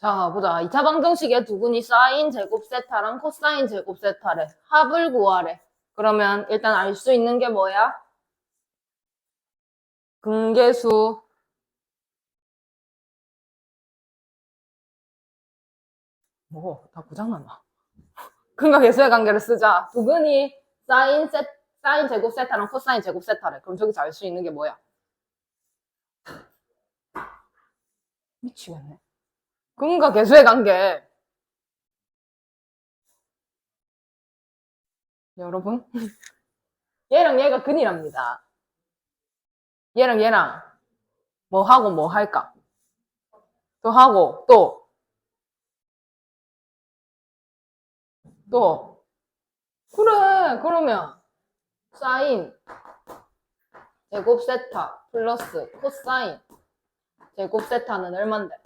자, 보자. 2차 방정식에 두근이 사인 제곱 세타랑 코사인 제곱 세타래. 합을 구하래. 그러면 일단 알 수 있는 게 뭐야? 근계수. 다 고장났나? 근과 계수의 관계를 쓰자. 두근이 사인 제곱 세타랑 코사인 제곱 세타래. 그럼 저기서 알 수 있는 게 뭐야? 미치겠네. 근과 계수의 관계. 여러분, 얘랑 얘가 근이랍니다. 얘랑 얘랑 뭐 하고 뭐 할까? 또 하고 또 그래. 그러면 사인 제곱 세타 플러스 코사인 제곱 세타는 얼만데?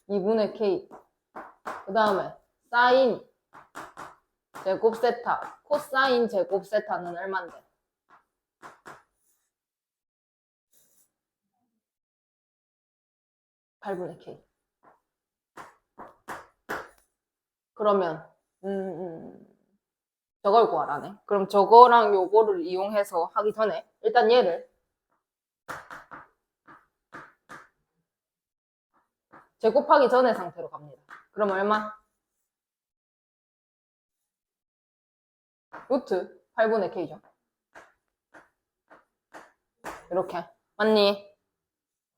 2분의 k. 그 다음에 사인 제곱 세타 코사인 제곱 세타는 얼만데? 8분의 k. 그러면 저걸 구하라네. 그럼 저거랑 요거를 이용해서 하기 전에 일단 얘를 제곱하기 전의 상태로 갑니다. 그럼 얼마? 루트 8분의 k죠. 이렇게. 맞니?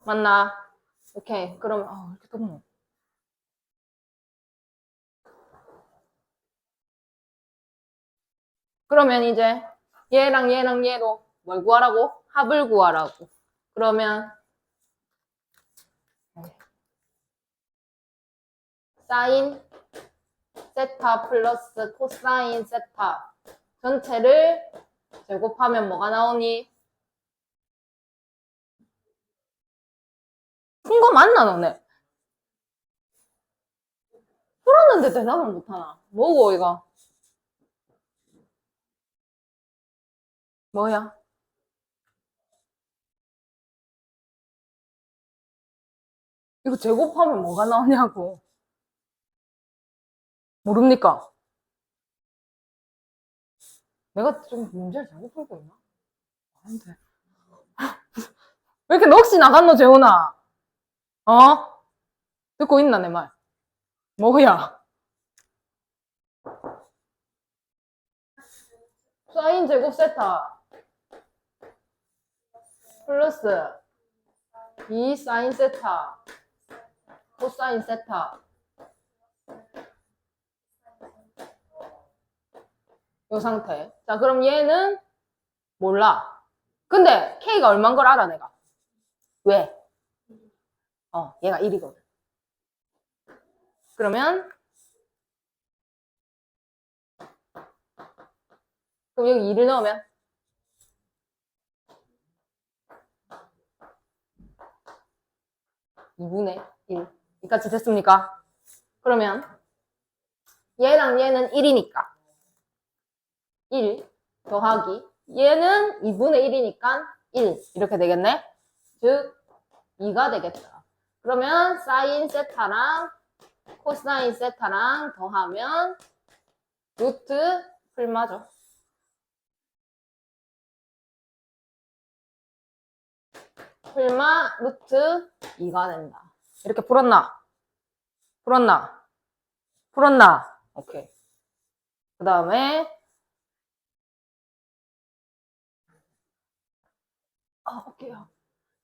맞나? 오케이. 그러면 이렇게 떴노. 그러면 이제 얘랑 얘랑 얘로 뭘 구하라고? 합을 구하라고. 그러면 사인 세타 플러스 코사인 세타 전체를 제곱하면 뭐가 나오니? 푼 거 맞나 너네? 풀었는데 대답을 못하나? 뭐고 이거? 뭐야? 이거 제곱하면 뭐가 나오냐고. 모릅니까? 내가 좀 문제를 잘못 풀고 있나? 아닌데. 왜 이렇게 넋이 나갔노, 재훈아? 어? 듣고 있나, 내 말? 뭐야? 사인 제곱 세타 플러스 2 사인 세타 코사인 세타 요 상태. 자, 그럼 얘는 몰라. 근데 K가 얼마인 걸 알아, 내가. 왜? 얘가 1이거든. 그러면 그럼 여기 2를 넣으면 2분의 1. 이까지 됐습니까? 그러면 얘랑 얘는 1이니까 1 더하기 얘는 2분의 1이니까 1 이렇게 되겠네. 즉 2가 되겠다. 그러면 사인 세타랑 코사인 세타랑 더하면 루트 풀마죠. 풀마 루트 2가 된다. 이렇게 풀었나? 풀었나? 풀었나? 오케이. 그 다음에 오케이요.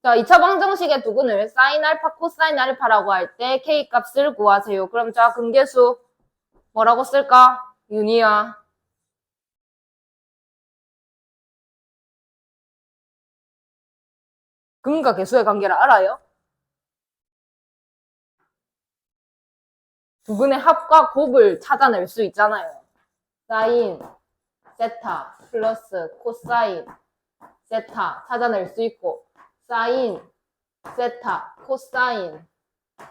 자, 2차 방정식의 두근을 사인 알파, 코사인 알파라고 할 때 K 값을 구하세요. 그럼 자, 근계수 뭐라고 쓸까? 윤희야. 근과 계수의 관계를 알아요? 두근의 합과 곱을 찾아낼 수 있잖아요. 사인 세타 플러스 코사인 세타 찾아낼 수 있고 사인 세타 코사인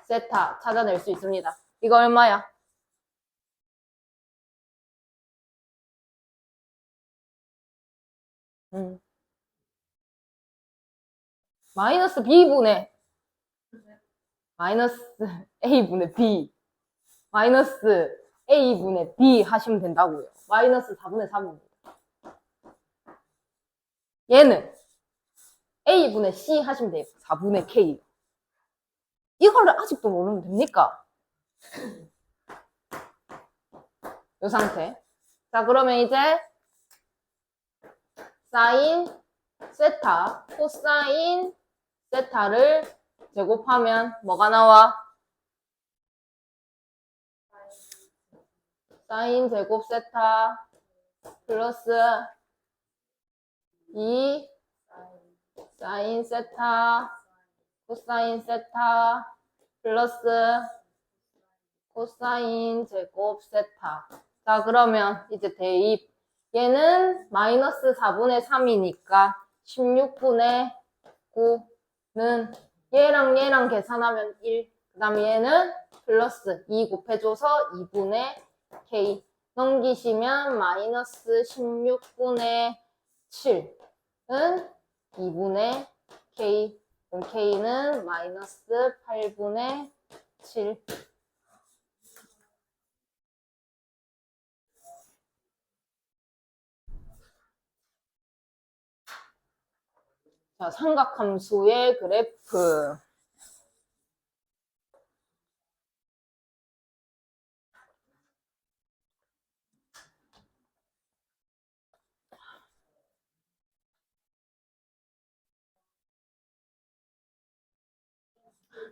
세타 찾아낼 수 있습니다. 이거 얼마야? 마이너스 b분의 마이너스 a분의 b 마이너스 a분의 b 하시면 된다고요. 마이너스 4분의 3입니다. 얘는 a분의 c 하시면 돼요. 4분의 k. 이거를 아직도 모르면 됩니까? 이 상태. 자, 그러면 이제 사인 세타, 코사인 세타를 제곱하면 뭐가 나와? 사인 제곱 세타 플러스 2 사인 세타 코사인 세타 플러스 코사인 제곱 세타. 자, 그러면 이제 대입. 얘는 마이너스 4분의 3이니까 16분의 9는 얘랑 계산하면 1. 그 다음에 얘는 플러스 2 곱해줘서 2분의 k. 넘기시면 마이너스 16분의 7은 2분의 k. 그럼 k는 마이너스 8분의 7. 자, 삼각함수의 그래프.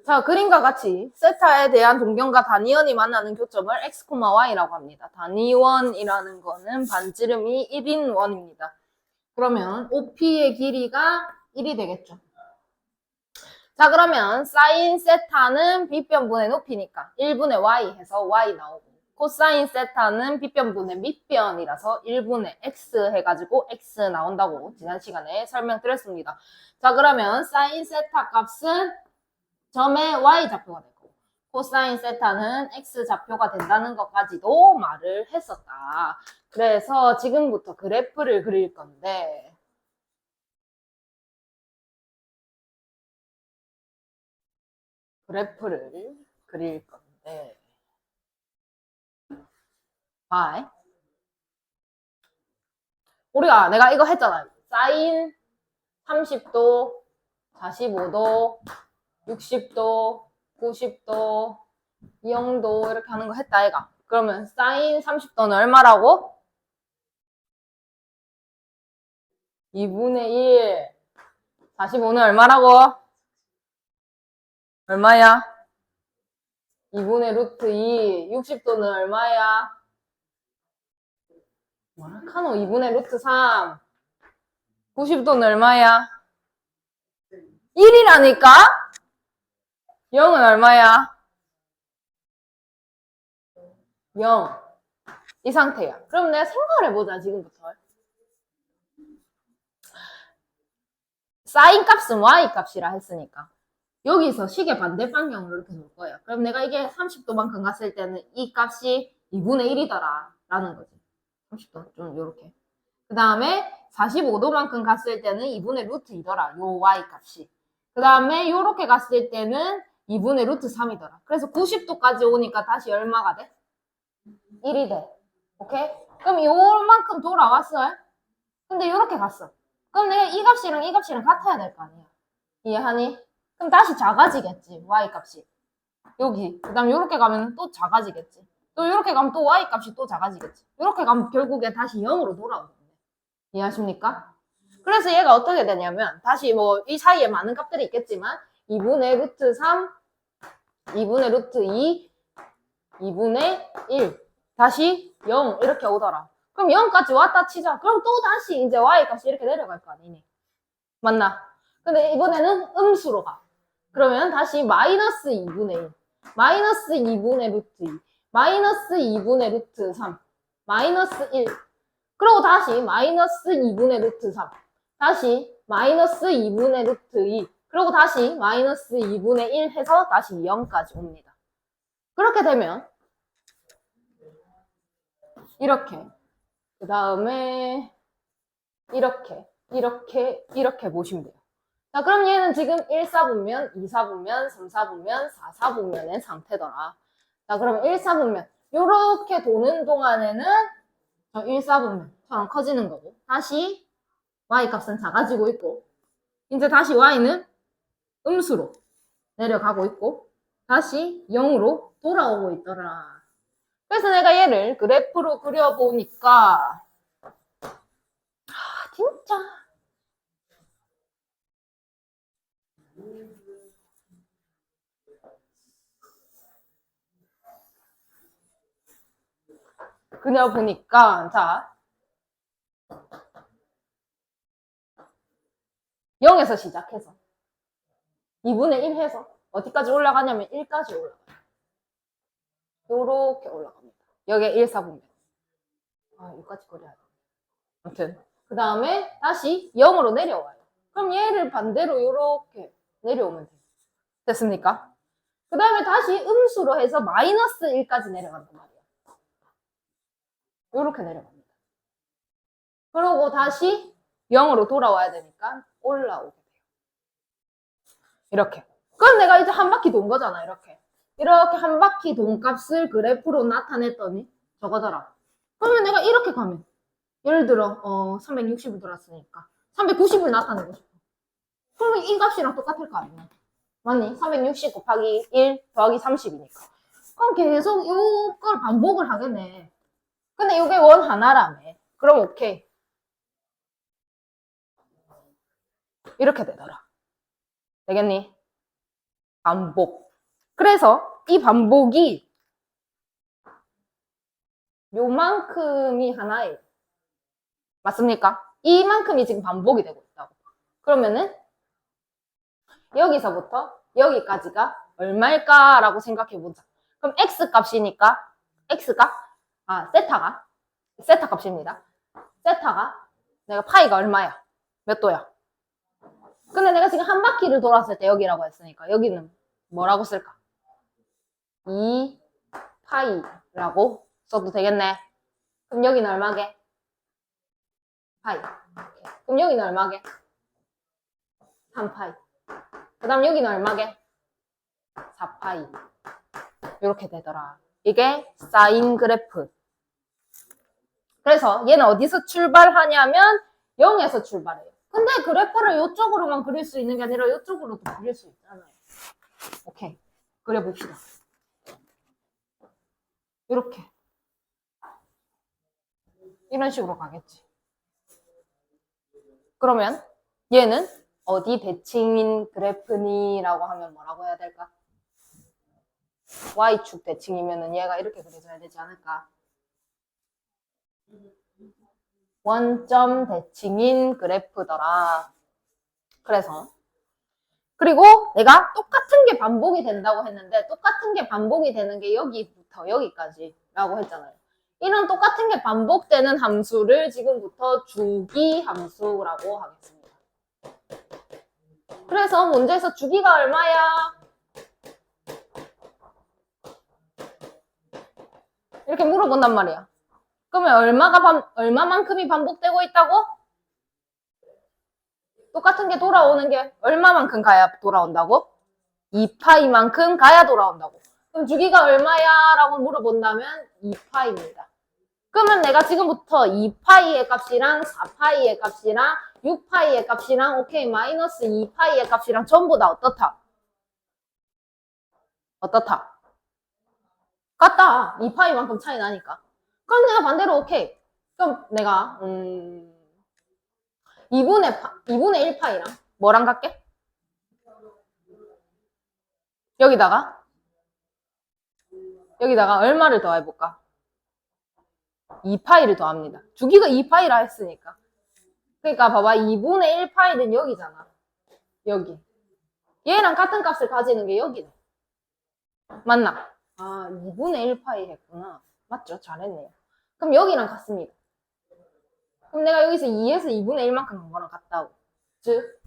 자, 그림과 같이 세타에 대한 동경과 단위원이 만나는 교점을 x, y라고 합니다. 단위원이라는 거는 반지름이 1인 원입니다. 그러면 OP의 길이가 1이 되겠죠. 자, 그러면 사인 세타는 빗변분의 높이니까 1분의 y 해서 y 나오고, 코사인 세타는 빗변분의 밑변이라서 1분의 x 해가지고 x 나온다고 지난 시간에 설명드렸습니다. 자, 그러면 사인 세타 값은 점의 y좌표가 되고, 코사인 세타는 x좌표가 된다는 것까지도 말을 했었다. 그래서 지금부터 그래프를 그릴 건데, 그래프를 그릴 건데, 내가 이거 했잖아. 사인 30도, 45도, 60도, 90도, 0도 이렇게 하는 거 했다, 얘가. 그러면 사인 30도는 얼마라고? 2분의 1. 45는 얼마라고? 얼마야? 2분의 루트 2. 60도는 얼마야? 뭐라카노? 2분의 루트 3. 90도는 얼마야? 1이라니까? 0은 얼마야? 0. 이 상태야. 그럼 내가 생각을 해보자, 지금부터. 사인 값은 y 값이라 했으니까. 여기서 시계 반대 방향으로 이렇게 놓을 거예요. 그럼 내가 이게 30도만큼 갔을 때는 이 값이 2분의 1이더라. 라는 거지. 30도, 좀 요렇게. 그 다음에 45도만큼 갔을 때는 2분의 루트 2더라. 요 y 값이. 그 다음에 요렇게 갔을 때는 2분의 루트 3이더라. 그래서 90도까지 오니까 다시 얼마가 돼? 1이 돼. 오케이? 그럼 요만큼 돌아왔어요? 근데 요렇게 갔어. 그럼 내가 이 값이랑 이 값이랑 같아야 될 거 아니야. 이해하니? 그럼 다시 작아지겠지. y 값이. 여기. 그 다음 요렇게 가면 또 작아지겠지. 또 요렇게 가면 또 y 값이 또 작아지겠지. 요렇게 가면 결국에 다시 0으로 돌아오는 거예요. 이해하십니까? 그래서 얘가 어떻게 되냐면 다시 뭐 이 사이에 많은 값들이 있겠지만 2분의 루트 3, 2분의 루트 2, 2분의 1 다시 0 이렇게 오더라. 그럼 0까지 왔다 치자. 그럼 또 다시 이제 y 값이 이렇게 내려갈 거 아니니? 맞나? 근데 이번에는 음수로 가. 그러면 다시 마이너스 2분의 1, 마이너스 2분의 루트 2, 마이너스 2분의 루트 3, 마이너스 1. 그리고 다시 마이너스 2분의 루트 3, 다시 마이너스 2분의 루트 2, 그리고 다시 마이너스 2분의 1 해서 다시 0까지 옵니다. 그렇게 되면 이렇게, 그 다음에 이렇게 보시면 돼요. 자, 그럼 얘는 지금 1사분면, 2사분면, 3사분면, 4사분면의 상태더라. 자, 그럼 1사분면. 요렇게 도는 동안에는 저 1사분면처럼 커지는 거고. 다시 y값은 작아지고 있고. 이제 다시 y는 음수로 내려가고 있고. 다시 0으로 돌아오고 있더라. 그래서 내가 얘를 그래프로 그려보니까 진짜 그려보니까 자 0에서 시작해서 2분의 1 해서 어디까지 올라가냐면 1까지 올라가요. 요렇게 올라갑니다. 여기에 1, 4분면. 아, 여기까지 그려야 돼. 아무튼 그 다음에 다시 0으로 내려와요. 그럼 얘를 반대로 요렇게 내려오면 돼요. 됐습니까? 그 다음에 다시 음수로 해서 마이너스 1까지 내려간단 말이에요. 요렇게 내려갑니다. 그러고 다시 0으로 돌아와야 되니까 올라오게 돼요. 이렇게. 그럼 내가 이제 한 바퀴 돈 거잖아, 이렇게. 이렇게 한 바퀴 돈 값을 그래프로 나타냈더니 저거더라. 그러면 내가 이렇게 가면 예를 들어 360을 돌았으니까 390을 나타내고 싶어. 그러면 이 값이랑 똑같을 거 아니야. 맞니? 360 곱하기 1 더하기 30이니까. 그럼 계속 이걸 반복을 하겠네. 근데 이게 원 하나라며. 그럼 오케이. 이렇게 되더라. 되겠니? 반복. 그래서 이 반복이 요만큼이 하나예요. 맞습니까? 이만큼이 지금 반복이 되고 있다고. 그러면은 여기서부터 여기까지가 얼마일까라고 생각해보자. 그럼 x 값이니까 x가 세타 값입니다. 세타가 내가 파이가 얼마야? 몇 도야? 근데 내가 지금 한 바퀴를 돌았을 때 여기라고 했으니까 여기는 뭐라고 쓸까? 2파이라고 써도 되겠네. 그럼 여기는 얼마게? 파이. 그럼 여기는 얼마게? 3파이. 그 다음 여기는 얼마게? 4파이. 이렇게 되더라. 이게 사인 그래프. 그래서 얘는 어디서 출발하냐면 0에서 출발해요. 근데 그래프를 이쪽으로만 그릴 수 있는 게 아니라 이쪽으로도 그릴 수 있잖아요. 오케이. 그려봅시다. 이렇게. 이런 식으로 가겠지. 그러면 얘는 어디 대칭인 그래프니? 라고 하면 뭐라고 해야 될까? Y축 대칭이면은 얘가 이렇게 그려져야 되지 않을까? 원점 대칭인 그래프더라. 그래서 그리고 내가 똑같은 게 반복이 된다고 했는데 똑같은 게 반복이 되는 게 여기부터 여기까지라고 했잖아요. 이런 똑같은 게 반복되는 함수를 지금부터 주기 함수라고 하겠습니다. 그래서 문제에서 주기가 얼마야? 이렇게 물어본단 말이야. 그러면 얼마만큼이 반복되고 있다고? 똑같은 게 돌아오는 게 얼마만큼 가야 돌아온다고? 2파이만큼 가야 돌아온다고. 그럼 주기가 얼마야? 라고 물어본다면 2파이입니다. 그러면 내가 지금부터 2파이의 값이랑 4파이의 값이랑 6파이의 값이랑 오케이 마이너스 2파이의 값이랑 전부 다 어떻다? 어떻다? 같다. 2파이만큼 차이 나니까. 그럼 내가 반대로 오케이. 그럼 내가 2분의 1파이랑 뭐랑 같게? 여기다가 얼마를 더해볼까? 2파이를 더합니다. 주기가 2파이라 했으니까. 그러니까 봐봐. 2분의 1파이는 여기잖아. 여기. 얘랑 같은 값을 가지는 게 여기네. 맞나? 아, 2분의 1파이 했구나. 맞죠? 잘했네요. 그럼 여기랑 같습니다. 그럼 내가 여기서 2에서 2분의 1만큼 간 거랑 같다고. 즉,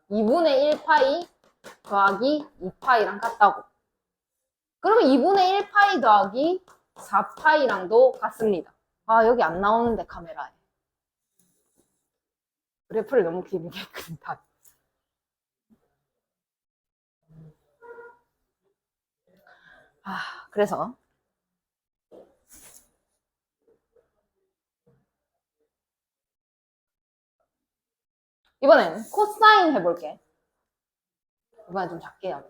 2분의 1파이 더하기 2파이랑 같다고. 그러면 2분의 1파이 더하기 4파이랑도 같습니다. 아, 여기 안 나오는데 카메라에. 그래프를 너무 길게 그린다. 그래서 이번엔 코사인 해볼게. 이번엔 좀 작게 해야 돼.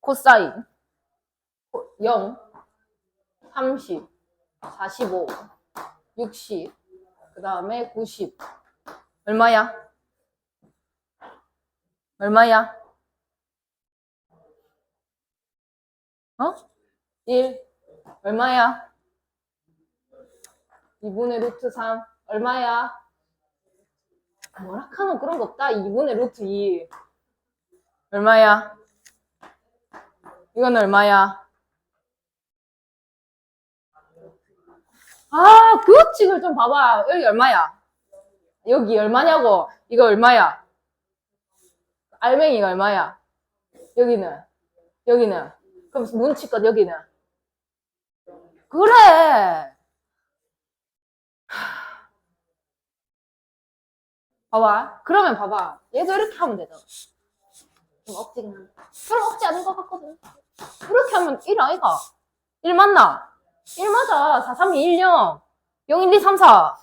코사인 0, 30, 45, 60, 그 다음에 90. 얼마야? 얼마야? 어? 1. 얼마야? 2분의 루트 3. 얼마야? 뭐라 카노 그런 거 없다. 2분의 루트 2. 얼마야? 이건 얼마야? 그것직을 좀 봐봐. 여기 얼마야? 여기 얼마냐고? 이거 얼마야? 알맹이가 얼마야? 여기는? 여기는? 그럼 눈치껏 여기는? 그래! 봐봐. 그러면 봐봐. 얘도 이렇게 하면 되잖아. 좀 억지긴 한데. 별로 억지 아닌 것 같거든. 이렇게 하면 1 아이가? 1 맞나? 1 맞아. 4, 3, 2, 1, 0. 0, 1, 2, 3, 4.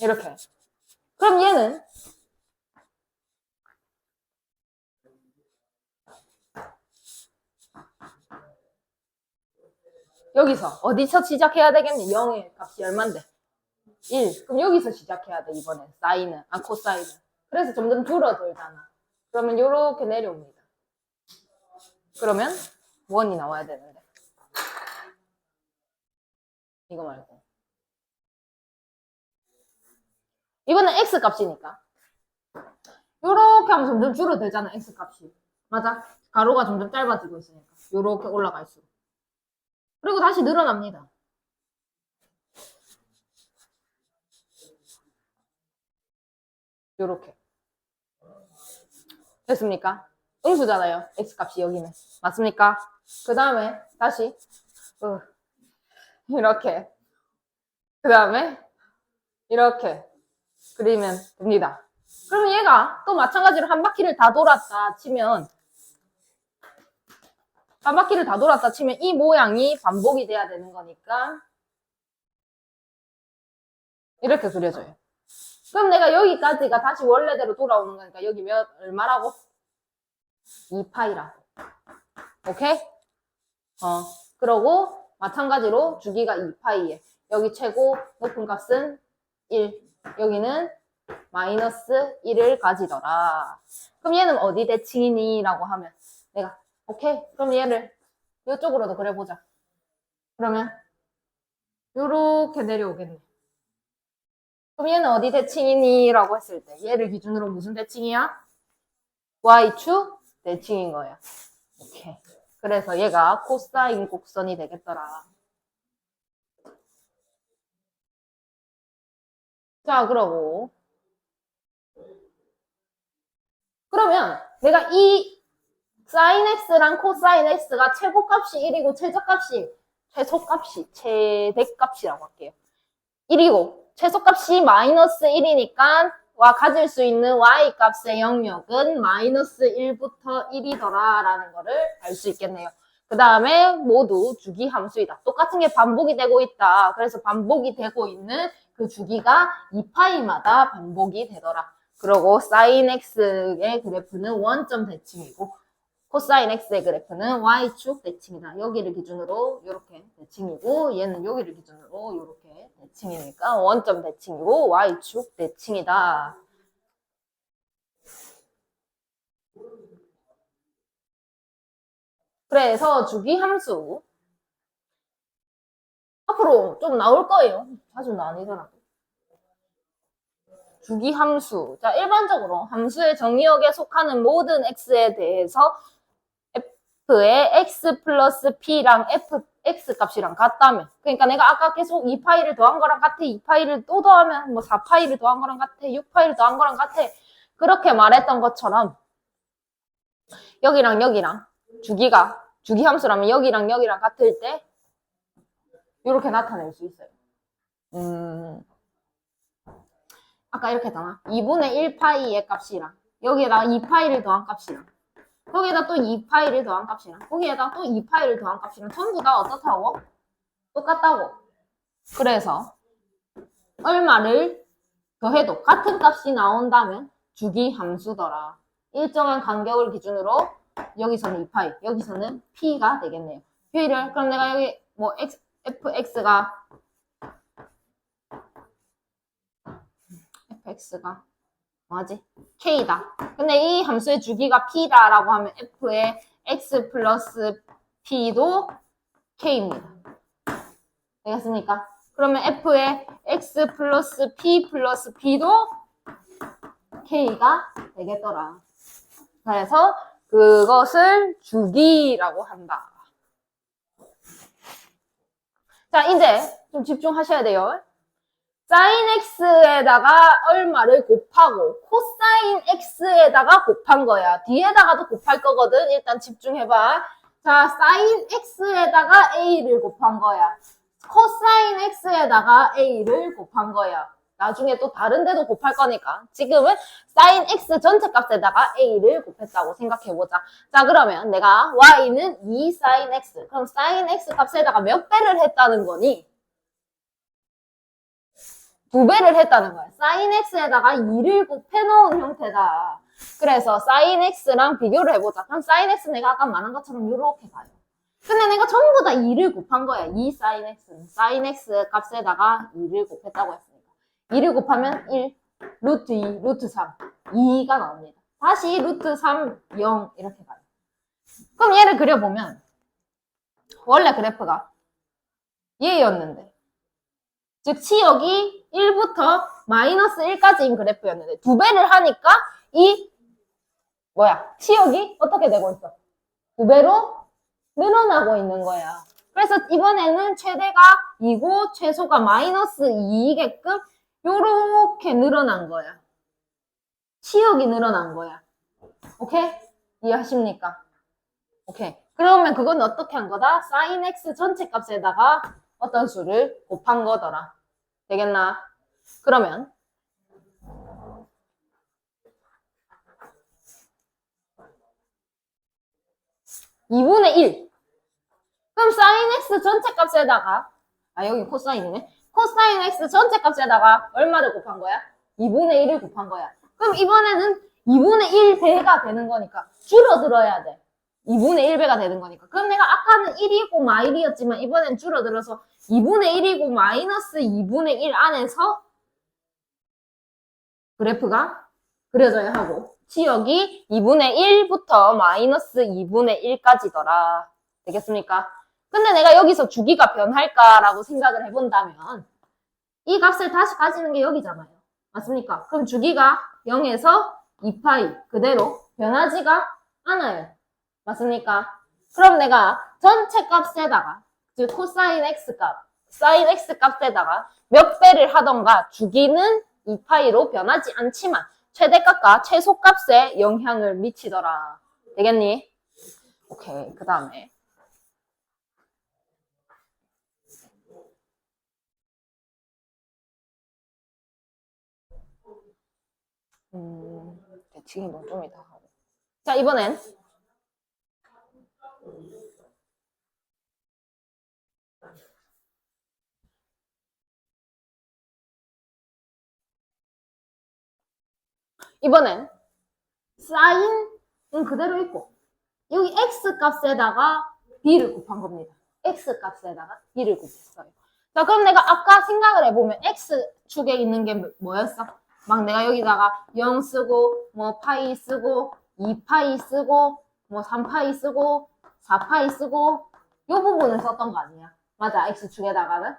이렇게. 그럼 얘는 여기서 어디서 시작해야 되겠니? 0의 값이 얼만데? 1. 그럼 여기서 시작해야 돼, 이번엔. 사인은. 코사인은. 그래서 점점 줄어들잖아. 그러면 요렇게 내려옵니다. 그러면 1이 나와야 되는데. 이거 말고. 이거는 x 값이니까. 요렇게 하면 점점 줄어들잖아, x 값이. 맞아? 가로가 점점 짧아지고 있으니까. 요렇게 올라갈수록. 그리고 다시 늘어납니다. 요렇게. 됐습니까? 응수잖아요. x값이 여기는. 맞습니까? 그 다음에 다시 이렇게. 그 다음에 이렇게 그리면 됩니다. 그러면 얘가 또 마찬가지로 한 바퀴를 다 돌았다 치면 이 모양이 반복이 돼야 되는 거니까 이렇게 그려져요. 그럼 내가 여기까지가 다시 원래대로 돌아오는 거니까 여기 얼마라고? 2파이라고. 오케이? 그러고 마찬가지로 주기가 2파이에 여기 최고 높은 값은 1. 여기는 마이너스 1을 가지더라. 그럼 얘는 어디 대칭이니? 라고 하면 내가 오케이. 그럼 얘를 이쪽으로도 그려보자. 그러면 요렇게 내려오겠네. 그럼 얘는 어디 대칭이니? 라고 했을 때 얘를 기준으로 무슨 대칭이야? Y축 대칭인 거야. 오케이. 그래서 얘가 코사인 곡선이 되겠더라. 자, 그러고 그러면 내가 이 사인 x랑 코사인 x가 최고값이 1이고 최대값이라고 할게요. 1이고 최소값이 마이너스 1이니까 가질 수 있는 y값의 영역은 마이너스 1부터 1이더라 라는 거를 알 수 있겠네요. 그 다음에 모두 주기 함수이다. 똑같은 게 반복이 되고 있다. 그래서 반복이 되고 있는 그 주기가 2파이마다 반복이 되더라. 그리고 사인 x의 그래프는 원점 대칭이고 코사인 x의 그래프는 y축 대칭이다. 여기를 기준으로 이렇게 대칭이고 얘는 여기를 기준으로 이렇게 대칭이니까 원점 대칭이고 y축 대칭이다. 그래서 주기함수 앞으로 좀 나올 거예요. 자주는 아니더라도. 주기함수. 자, 일반적으로 함수의 정의역에 속하는 모든 x에 대해서 f의 x 플러스 p랑 x 값이랑 같다면 그러니까 내가 아까 계속 2파이를 더한 거랑 같아 2파이를 또 더하면 뭐 4파이를 더한 거랑 같아 6파이를 더한 거랑 같아 그렇게 말했던 것처럼 여기랑 여기랑 주기 함수라면 여기랑 여기랑 같을 때 이렇게 나타낼 수 있어요. 아까 이렇게 했잖아. 2분의 1파이의 값이랑 여기에다가 2파이를 더한 값이랑 거기에다 또 2파이를 더한 값이랑 거기에다 또 2파이를 더한 값이랑 전부 다 어떻다고? 똑같다고. 그래서 얼마를 더해도 같은 값이 나온다면 주기 함수더라. 일정한 간격을 기준으로 여기서는 2파이, 여기서는 p가 되겠네요. p를 그럼 내가 여기 뭐 fx가 뭐지? k다. 근데 이 함수의 주기가 p다라고 하면 f의 x 플러스 p도 k입니다. 되겠습니까? 그러면 f의 x 플러스 p 플러스 p도 k가 되겠더라. 그래서 그것을 주기라고 한다. 자, 이제 좀 집중하셔야 돼요. sin x에다가 얼마를 곱하고 코사인 x에다가 곱한 거야. 뒤에다가도 곱할 거거든. 일단 집중해봐. 자, sin x에다가 a를 곱한 거야. 코사인 x에다가 a를 곱한 거야. 나중에 또 다른 데도 곱할 거니까 지금은 sin x 전체 값에다가 a를 곱했다고 생각해보자. 자, 그러면 내가 y는 2 sin x. 그럼 sin x 값에다가 몇 배를 했다는 거니? 2배를 했다는 거야. sin x에다가 2를 곱해놓은 형태다. 그래서 sin x랑 비교를 해보자. 그럼 sin x 내가 아까 말한 것처럼 이렇게 가요. 근데 내가 전부 다 2를 곱한 거야. 2 sin x는. sin x 값에다가 2를 곱했다고 했으니까. 2를 곱하면 1, 루트 2, 루트 3, 2가 나옵니다. 다시 루트 3, 0 이렇게 가요. 그럼 얘를 그려보면 원래 그래프가 얘였는데 즉 치역이 1부터 마이너스 1까지인 그래프였는데 2배를 하니까 이 치역이 어떻게 되고 있어? 2배로 늘어나고 있는 거야. 그래서 이번에는 최대가 2고 최소가 마이너스 2이게끔 요렇게 늘어난 거야. 치역이 늘어난 거야. 오케이? 이해하십니까? 오케이. 그러면 그건 어떻게 한 거다? sin x 전체 값에다가 어떤 수를 곱한 거더라. 되겠나? 그러면 2분의 1. 그럼 sin x 전체 값에다가 여기 코사인이네. 코사인 x 전체 값에다가 얼마를 곱한 거야? 2분의 1을 곱한 거야. 그럼 이번에는 2분의 1배가 되는 거니까 줄어들어야 돼. 2분의 1배가 되는 거니까. 그럼 내가 아까는 1이고 마1이었지만 이번엔 줄어들어서 2분의 1이고 마이너스 2분의 1 안에서 그래프가 그려져야 하고 치역이 2분의 1부터 마이너스 2분의 1까지더라. 되겠습니까? 근데 내가 여기서 주기가 변할까라고 생각을 해본다면 이 값을 다시 가지는 게 여기잖아요. 맞습니까? 그럼 주기가 0에서 2파이 그대로 변하지가 않아요. 맞습니까? 그럼 내가 전체 값에다가 즉 코사인 x 값, 사인 x 값에다가 몇 배를 하던가 주기는 2파이로 변하지 않지만 최대값과 최소값에 영향을 미치더라. 되겠니? 오케이. 그 다음에 대칭이 너무 좀 이따 하고. 자, 이번엔 사인은 그대로 있고 여기 x 값에다가 b를 곱한 겁니다. x 값에다가 b를 곱했어요. 자, 그럼 내가 아까 생각을 해보면 x축에 있는 게 뭐였어? 막 내가 여기다가 0 쓰고 뭐 파이 쓰고 2파이 쓰고 뭐 3파이 쓰고 4파이 쓰고 이 부분을 썼던 거 아니야? 맞아, x축에다가는?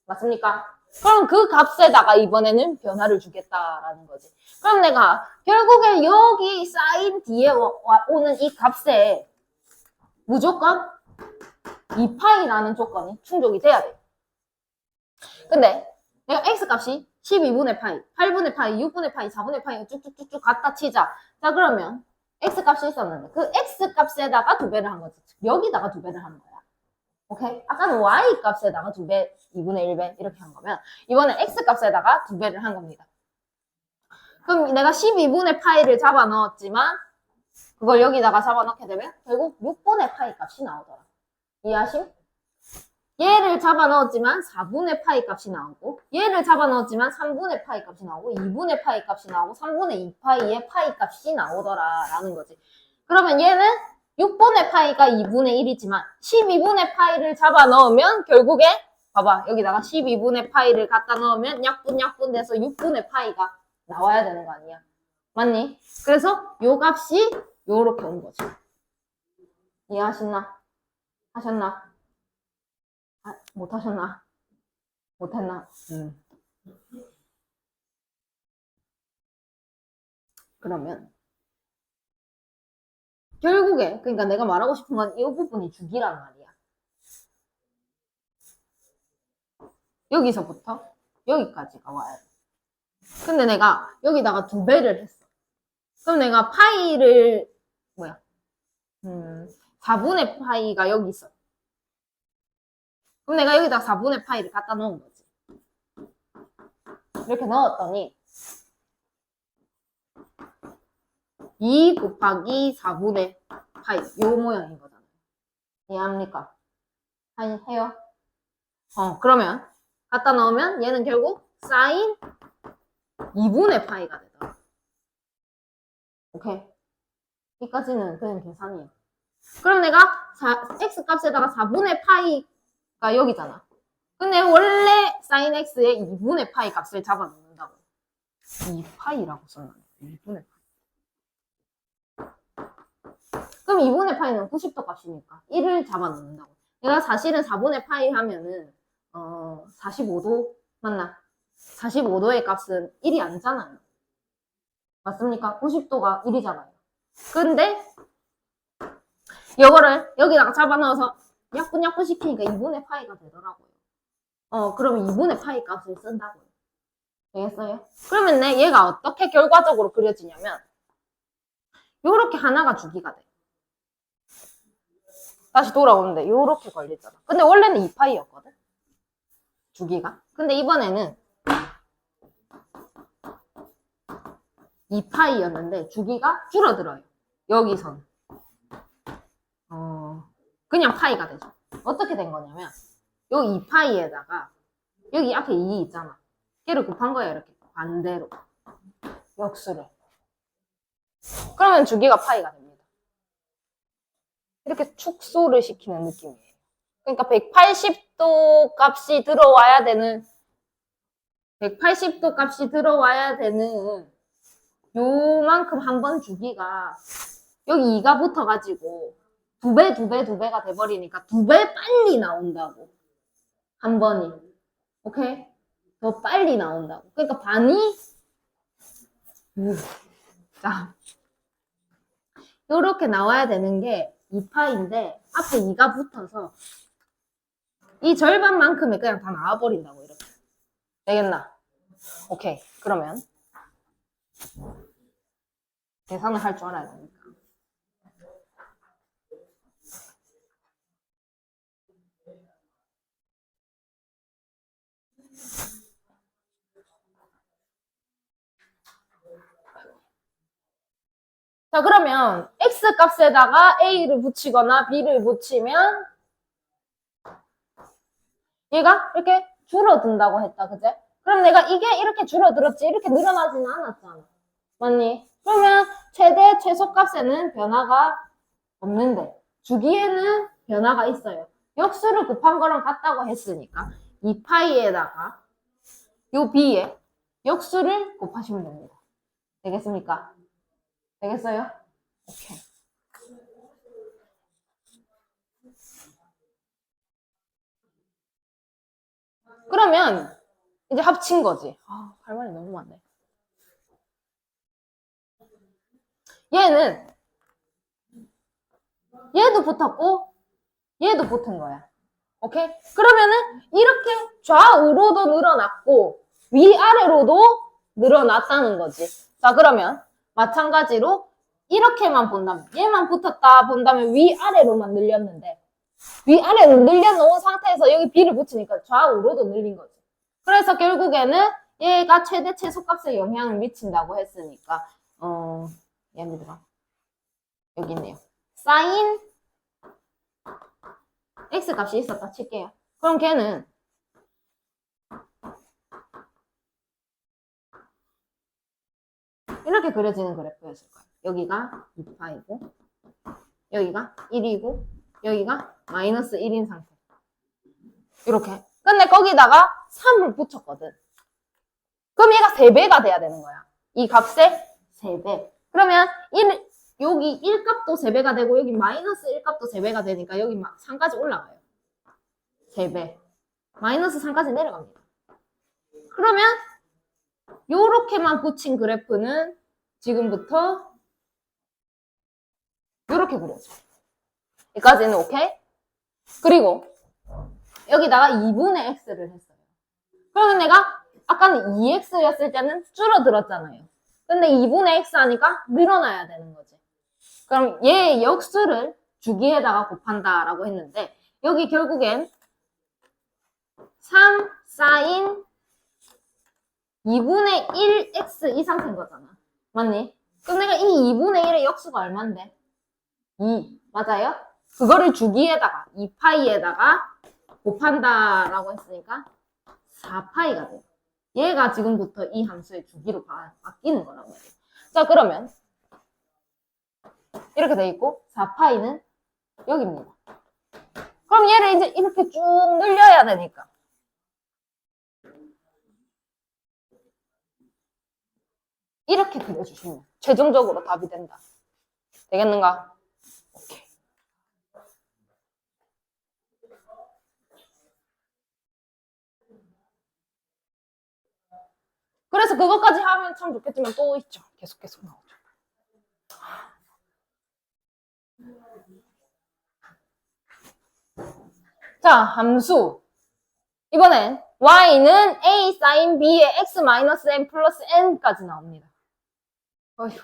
맞습니까? 그럼 그 값에다가 이번에는 변화를 주겠다라는 거지. 그럼 내가 결국에 여기 사인 뒤에 오는 이 값에 무조건 2파이라는 조건이 충족이 돼야 돼. 근데 내가 x 값이 12분의 파이, 8분의 파이, 6분의 파이, 4분의 파이 쭉쭉쭉쭉 갖다 치자. 자, 그러면 x값이 있었는데 그 x값에다가 2배를 한 거지. 여기다가 2배를 하는 거야. 오케이? 아까는 y값에다가 2배, 2분의 1배 이렇게 한 거면 이번엔 x값에다가 2배를 한 겁니다. 그럼 내가 12분의 파이를 잡아 넣었지만 그걸 여기다가 잡아 넣게 되면 결국 6분의 파이 값이 나오더라. 이해하심? 얘를 잡아 넣었지만 4분의 파이 값이 나오고 얘를 잡아 넣었지만 3분의 파이 값이 나오고 2분의 파이 값이 나오고 3분의 2파이의 파이 값이 나오더라 라는 거지. 그러면 얘는 6분의 파이가 2분의 1이지만 12분의 파이를 잡아 넣으면 결국에 봐봐 여기다가 12분의 파이를 갖다 넣으면 약분 돼서 6분의 파이가 나와야 되는 거 아니야. 맞니? 그래서 요 값이 요렇게 온 거지. 이해하셨나? 하셨나? 아, 못하셨나? 못했나? 그러면 결국에 그러니까 내가 말하고 싶은 건 이 부분이 주기란 말이야. 여기서부터 여기까지가 와야 돼. 근데 내가 여기다가 2배를 했어. 그럼 내가 파이를 4분의 파이가 여기 있어. 그럼 내가 여기다가 4분의 파이를 갖다 놓은 거지. 이렇게 넣었더니 2 곱하기 4분의 파이 요 모양인 거잖아요. 이해합니까? 해요? 그러면 갖다 넣으면 얘는 결국 사인 2분의 파이가 되더라. 오케이? 여기까지는 그냥 계산이에요. 그럼 내가 x값에다가 4분의 파이가 여기잖아. 근데 원래 사인 x의 2분의 파이 값을 잡아 놓는다고. 2파이라고 썼나? 2분의 파이. 그럼 2분의 파이는 90도 값이니까 1을 잡아 놓는다고. 내가 사실은 4분의 파이 하면은 45도 맞나? 45도의 값은 1이 아니잖아요. 맞습니까? 90도가 1이잖아요. 근데 이거를 여기다가 잡아넣어서 약분 시키니까 2분의 파이가 되더라고요. 그러면 2분의 파이 값을 쓴다고요. 되겠어요? 그러면 얘가 어떻게 결과적으로 그려지냐면 요렇게 하나가 주기가 돼. 다시 돌아오는데 요렇게 걸리잖아. 근데 원래는 2파이였거든? 주기가. 근데 이번에는 2파이였는데 주기가 줄어들어요. 여기선. 그냥 파이가 되죠. 어떻게 된 거냐면 요 2파이에다가 여기 앞에 2 있잖아. 걔를 곱한 거야 이렇게 반대로 역수를. 그러면 주기가 파이가 됩니다. 이렇게 축소를 시키는 느낌이에요. 그러니까 180도 값이 들어와야 되는 180도 값이 들어와야 되는 요만큼 한 번 주기가 여기 2가 붙어가지고 2배가 돼버리니까 2배 빨리 나온다고. 한 번이. 오케이? 더 빨리 나온다고. 그러니까 반이 자 요렇게 나와야 되는 게 2파인데 앞에 2가 붙어서 이 절반만큼이 그냥 다 나와버린다고 이렇게. 되겠나? 오케이. 그러면 계산을 할 줄 알아야 되니까. 자, 그러면 x값에다가 a를 붙이거나 b를 붙이면 얘가 이렇게 줄어든다고 했다, 그제? 그럼 내가 이게 이렇게 줄어들었지 이렇게 늘어나지는 않았잖아. 맞니? 그러면 최대 최소값에는 변화가 없는데 주기에는 변화가 있어요. 역수를 곱한 거랑 같다고 했으니까 2파이에다가 요 b에 역수를 곱하시면 됩니다. 되겠습니까? 되겠어요? 오케이. 그러면 이제 합친 거지. 할 말이 너무 많네. 얘는 얘도 붙었고 얘도 붙은 거야. 오케이? 그러면은 이렇게 좌우로도 늘어났고 위아래로도 늘어났다는 거지. 자, 그러면 마찬가지로 이렇게만 본다면, 얘만 붙었다 본다면 위아래로만 늘렸는데, 위아래로 늘려놓은 상태에서 여기 B를 붙이니까 좌우로도 늘린 거지. 그래서 결국에는 얘가 최대 최소값에 영향을 미친다고 했으니까, 예를 들어, 여기 있네요. 사인 X값이 있었다 칠게요. 그럼 걔는 이렇게 그려지는 그래프였을 거예요. 여기가 2파이고, 여기가 1이고, 여기가 마이너스 1인 상태. 이렇게. 근데 거기다가 3을 붙였거든. 그럼 얘가 3배가 돼야 되는 거야. 이 값의 3배. 그러면 여기 1값도 3배가 되고, 여기 마이너스 1값도 3배가 되니까 여기 막 3까지 올라가요. 3배. 마이너스 3까지 내려갑니다. 그러면 요렇게만 붙인 그래프는 지금부터 요렇게 그려줘. 여기까지는 오케이? 그리고 여기다가 2분의 x를 했어요. 그러면 내가 아까는 2x였을 때는 줄어들었잖아요. 근데 2분의 x 하니까 늘어나야 되는 거지. 그럼 얘의 역수를 주기에다가 곱한다라고 했는데 여기 결국엔 3 사인 2분의 1x 이 상태인 거잖아. 맞니? 그럼 내가 이 2분의 1의 역수가 얼만데? 2. 맞아요? 그거를 주기에다가 2파이에다가 곱한다라고 했으니까 4파이가 돼요. 얘가 지금부터 이 함수의 주기로 바뀌는 거란 말이에요. 자, 그러면 이렇게 돼 있고 4파이는 여기입니다. 그럼 얘를 이제 이렇게 쭉 늘려야 되니까 이렇게 그려주시면 최종적으로 답이 된다. 되겠는가? 오케이. 그래서 그것까지 하면 참 좋겠지만 또 있죠. 계속 나오죠. 자, 함수. 이번엔 y는 a sin b의 x n 플러스 n까지 나옵니다. 어휴.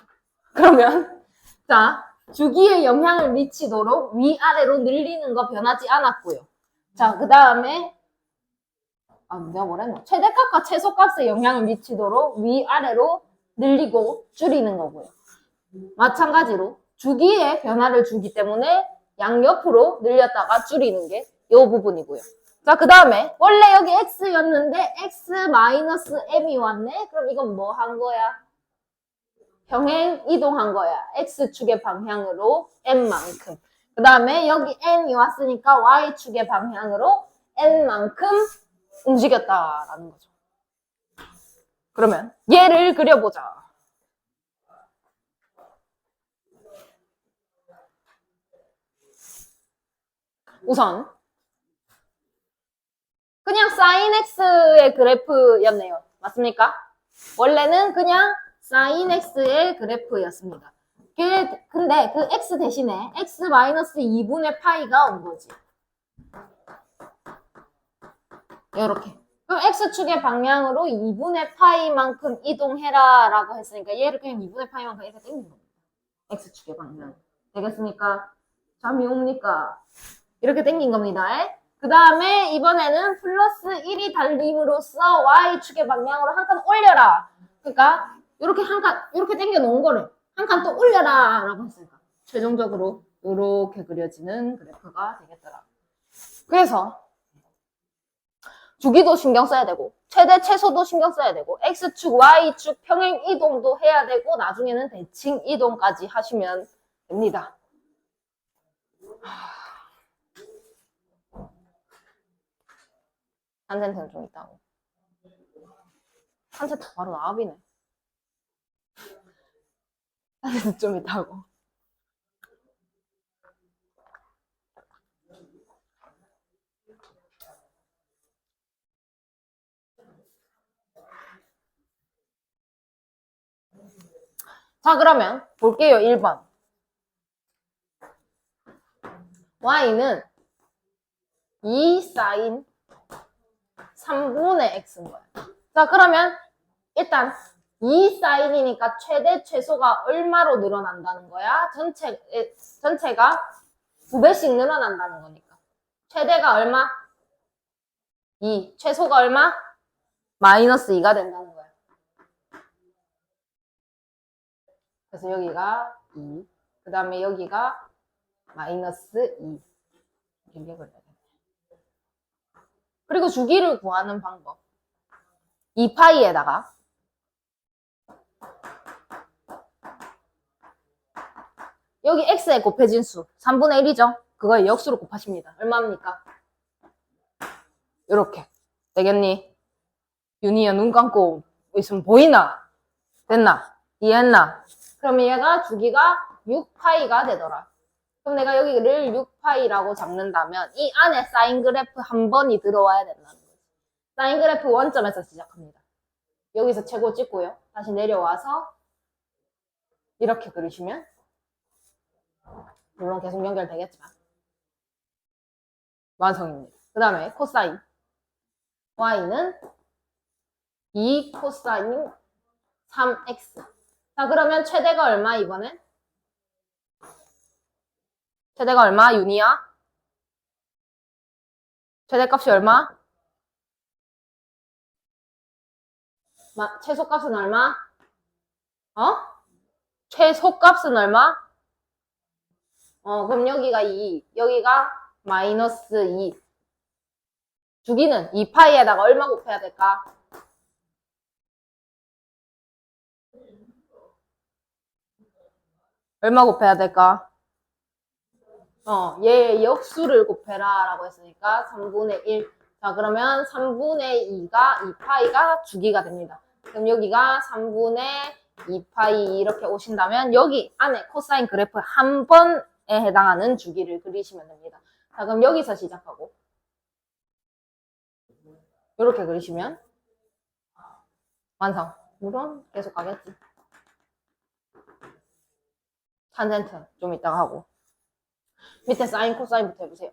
그러면 자, 주기에 영향을 미치도록 위아래로 늘리는 거 변하지 않았고요. 자, 그 다음에 내가 뭐랬노? 최대값과 최소값에 영향을 미치도록 위아래로 늘리고 줄이는 거고요. 마찬가지로 주기에 변화를 주기 때문에 양옆으로 늘렸다가 줄이는 게 이 부분이고요. 자, 그 다음에 원래 여기 x였는데 x-m이 왔네? 그럼 이건 뭐 한 거야? 평행 이동한 거야. x축의 방향으로 n만큼. 그 다음에 여기 n이 왔으니까 y축의 방향으로 n만큼 움직였다라는 거죠. 그러면 얘를 그려보자. 우선 그냥 sin x의 그래프였네요. 맞습니까? 원래는 그냥 sin x의 그래프였습니다. 근데 그 x 대신에 x-2분의 파이가 온 거지. 이렇게. 그럼 x축의 방향으로 2분의 파이만큼 이동해라 라고 했으니까 얘를 그냥 2분의 파이만큼 이렇게 당긴 겁니다. x축의 방향. 되겠습니까? 잠이 옵니까? 이렇게 당긴 겁니다. 그 다음에 이번에는 플러스 1이 달림으로써 y축의 방향으로 한 칸 올려라. 그러니까 이렇게 한 칸, 이렇게 당겨 놓은 거를 한 칸 또 올려라 라고 했으니까 최종적으로 이렇게 그려지는 그래프가 되겠더라. 그래서 주기도 신경 써야 되고 최대 최소도 신경 써야 되고 x축, y축 평행 이동도 해야 되고 나중에는 대칭 이동까지 하시면 됩니다. 한 센트는 좀 있다고. 한 센트 바로 나와비네. 한 센트 좀 있다고. 자, 그러면 볼게요. 1번. y는 2 sin 3분의 x인 거야. 자, 그러면 일단 2 사인이니까 최대 최소가 얼마로 늘어난다는 거야? 전체가 2배씩 늘어난다는 거니까. 최대가 얼마? 2. 최소가 얼마? 마이너스 2가 된다는 거야. 그래서 여기가 2. 그 다음에 여기가 마이너스 2. 이렇게 그려야 돼. 그리고 주기를 구하는 방법. 2파이에다가 여기 x에 곱해진 수 3분의 1이죠? 그걸 역수로 곱하십니다. 얼마입니까? 요렇게. 되겠니? 윤희야 눈 감고 있으면 보이나? 됐나? 이해했나? 그럼 얘가 주기가 6파이가 되더라. 그럼 내가 여기를 6파이라고 잡는다면 이 안에 사인 그래프 한 번이 들어와야 된다는 거지. 사인 그래프 원점에서 시작합니다. 여기서 최고 찍고요. 다시 내려와서 이렇게 그리시면 물론 계속 연결되겠지만 완성입니다. 그 다음에 코사인 y는 2 코사인 3x. 자, 그러면 최대가 얼마 이번엔? 최대가 얼마 윤희야? 최대값이 얼마? 최소값은 얼마? 최소값은 얼마? 그럼 여기가 2, 여기가 마이너스 2. 주기는 2파이에다가 얼마 곱해야 될까? 얼마 곱해야 될까? 얘 역수를 곱해라 라고 했으니까 3분의 1. 자, 그러면 3분의 2가 2파이가 주기가 됩니다. 그럼 여기가 3분의 2파이 이렇게 오신다면 여기 안에 코사인 그래프 한 번에 해당하는 주기를 그리시면 됩니다. 자, 그럼 여기서 시작하고 이렇게 그리시면 완성. 물론 계속 가겠지. 탄젠트 좀 이따가 하고 밑에 사인 코사인부터 해보세요.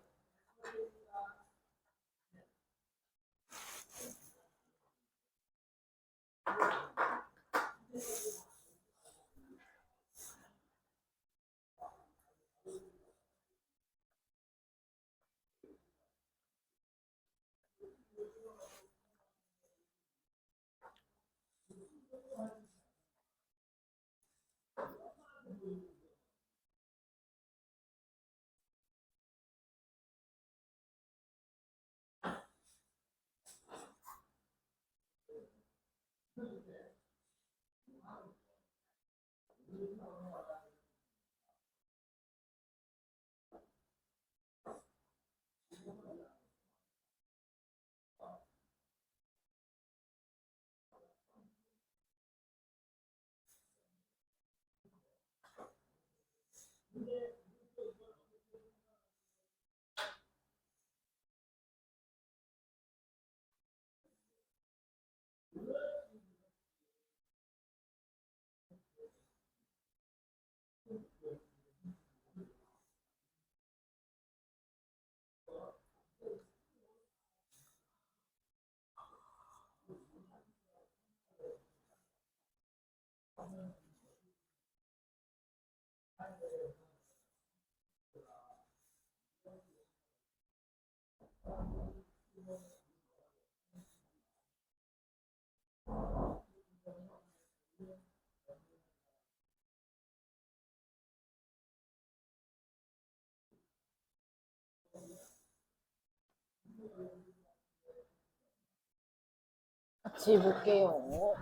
같이 볼게요.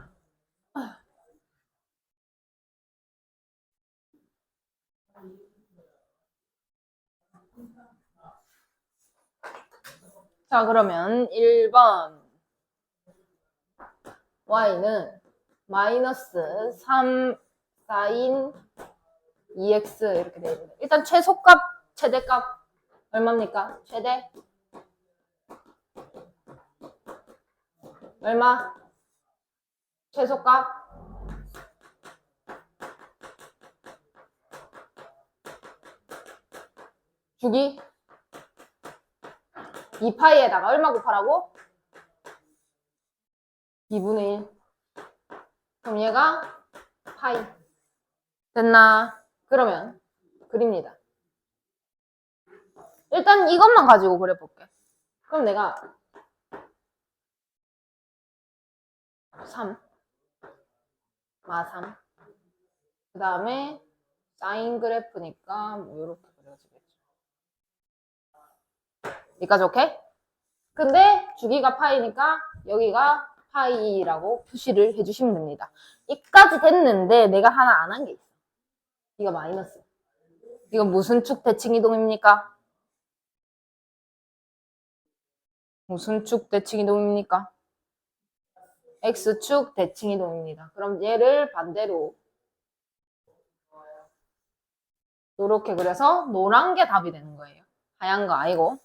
자, 그러면 1번 y는 마이너스 3 사인 2x 이렇게 되어 있는데 일단 최소값, 최대값 얼마입니까? 최대 얼마? 최소값 주기 2파이에다가 얼마 곱하라고? 2분의 1. 그럼 얘가 파이. 됐나? 그러면 그립니다. 일단 이것만 가지고 그려볼게. 그럼 내가 3, 마 3. 그 다음에 사인 그래프니까 뭐 이렇게 그려지겠죠. 여기까지 오케이? 근데 주기가 파이니까 여기가 파이라고 표시를 해주시면 됩니다. 여기까지 됐는데 내가 하나 안 한 게 있어. 이거 마이너스. 이건 무슨 축 대칭 이동입니까? 무슨 축 대칭 이동입니까? X축 대칭 이동입니다. 그럼 얘를 반대로 이렇게 그려서 노란 게 답이 되는 거예요. 하얀 거 아니고.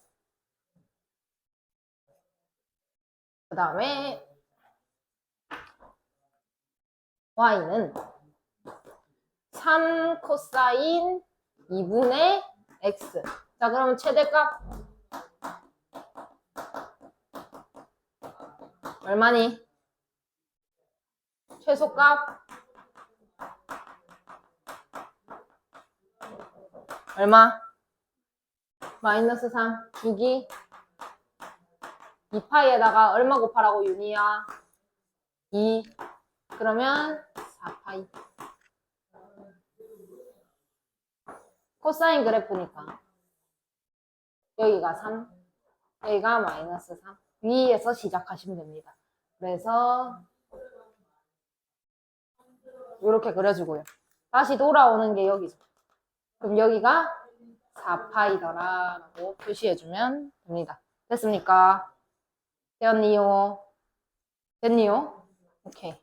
그 다음에 y는 3 코사인 2분의 x. 자, 그러면 최대값 얼마니? 최소값 얼마? 마이너스 3 주기 2파이에다가 얼마 곱하라고 윤희야? 2. 그러면 4파이. 코사인 그래프니까 여기가 3, 여기가 마이너스 3. 위에서 시작하시면 됩니다. 그래서 이렇게 그려주고요. 다시 돌아오는 게 여기죠. 그럼 여기가 4파이더라 라고 표시해주면 됩니다. 됐습니까? 되었니요? 됐니요? 오케이.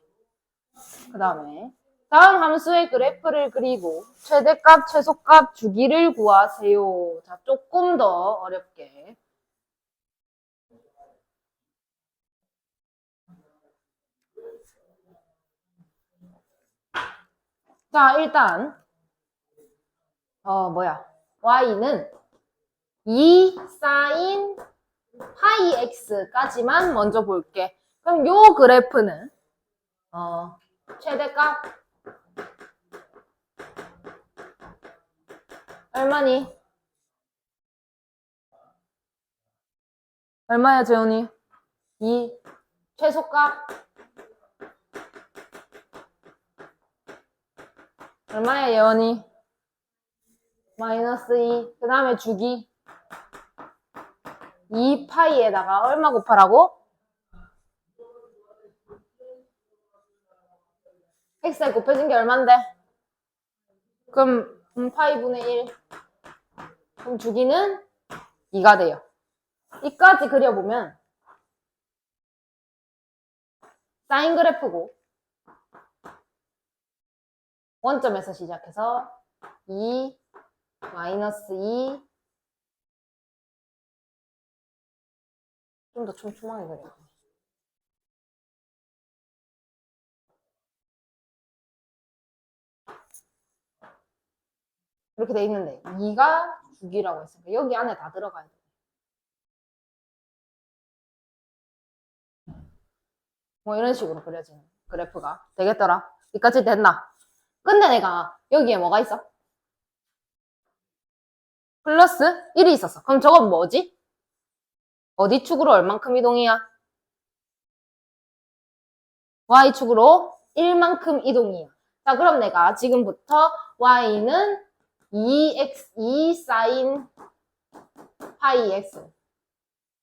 그 다음에 다음 함수의 그래프를 그리고 최대값, 최소값, 주기를 구하세요. 자, 조금 더 어렵게. 자, 일단 y는 2 사인 파이 x까지만 먼저 볼게. 그럼 요 그래프는 최대값 얼마니? 얼마야, 재훈이? 2. 최소값 얼마야, 예원이? 마이너스 2. 그 다음에 주기 2파이에다가 얼마 곱하라고? x에 곱해진 게 얼만데? 그럼 파이분의 1. 그럼 주기는 2가 돼요. 이까지 그려보면 사인 그래프고 원점에서 시작해서 2, 마이너스 2. 좀 더 촘촘하게 그려. 이렇게 돼 있는데 2가 주기라고 했으니까 여기 안에 다 들어가야 돼. 뭐 이런 식으로 그려지는 그래프가 되겠더라. 여기까지 됐나? 근데 내가 여기에 뭐가 있어? 플러스 1이 있었어. 그럼 저건 뭐지? 어디 축으로 얼만큼 이동이야? y축으로 1만큼 이동이야. 자, 그럼 내가 지금부터 y는 2x, 2 사인 파이 x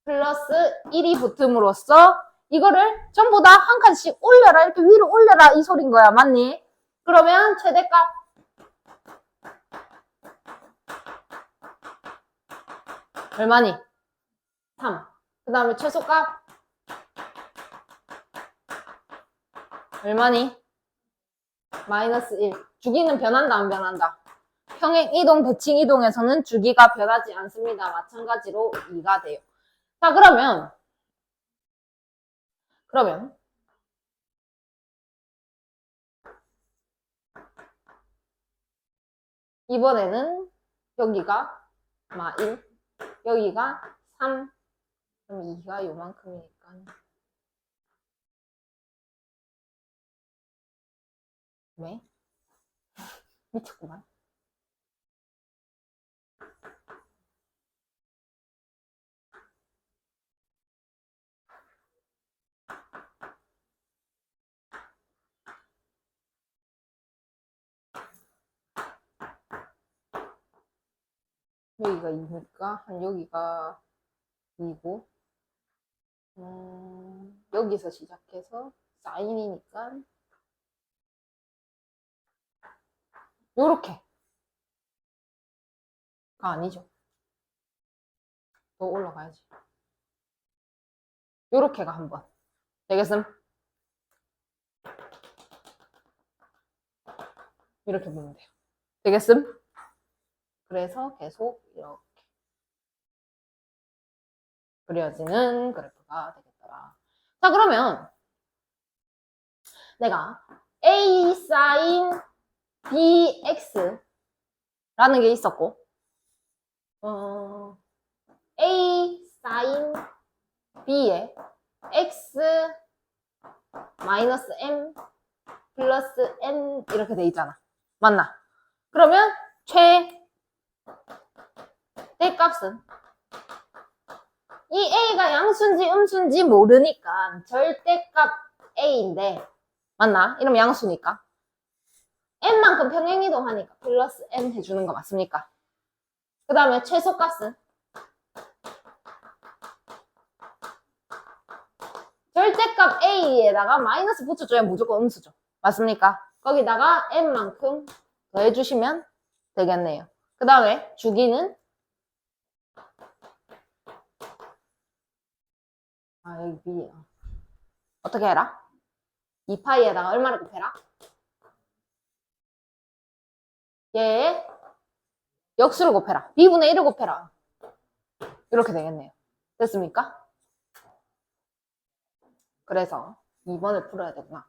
플러스 1이 붙음으로써 이거를 전부 다 한 칸씩 올려라, 이렇게 위로 올려라, 이 소린 거야. 맞니? 그러면 최대값 얼마니? 3. 그 다음에 최소값 얼마니? 마이너스 1. 주기는 변한다, 안 변한다? 평행 이동, 대칭 이동에서는 주기가 변하지 않습니다. 마찬가지로 2가 돼요. 자, 그러면 이번에는 여기가 마 1, 여기가 3, 그럼 2가 요만큼이니까 왜? 미쳤구만. 여기가 2니까 한 여기가 2고 여기서 시작해서 사인이니까 요렇게가 아니죠. 더 올라가야지. 요렇게가 한번 되겠음? 이렇게 보면 돼요. 되겠음? 그래서 계속 이렇게 그려지는 그래프가 되겠더라. 자, 그러면 내가 A sin bx라는 게 있었고 A sin b에 x 마이너스 m 플러스 n 이렇게 돼 있잖아. 맞나? 그러면 최대값은 이 a가 양수인지 음수인지 모르니까 절대값 a인데 맞나? 이러면 양수니까 n만큼 평행이동하니까 플러스 n 해주는 거 맞습니까? 그 다음에 최소값은 절대값 a에다가 마이너스 붙여줘야 무조건 음수죠. 맞습니까? 거기다가 n만큼 더해주시면 되겠네요. 그 다음에 주기는 여기 b야. 어떻게 해라? 2파이에다가 얼마를 곱해라? 얘 역수를 곱해라. b분의 1을 곱해라. 이렇게 되겠네요. 됐습니까? 그래서 2번을 풀어야 되구나.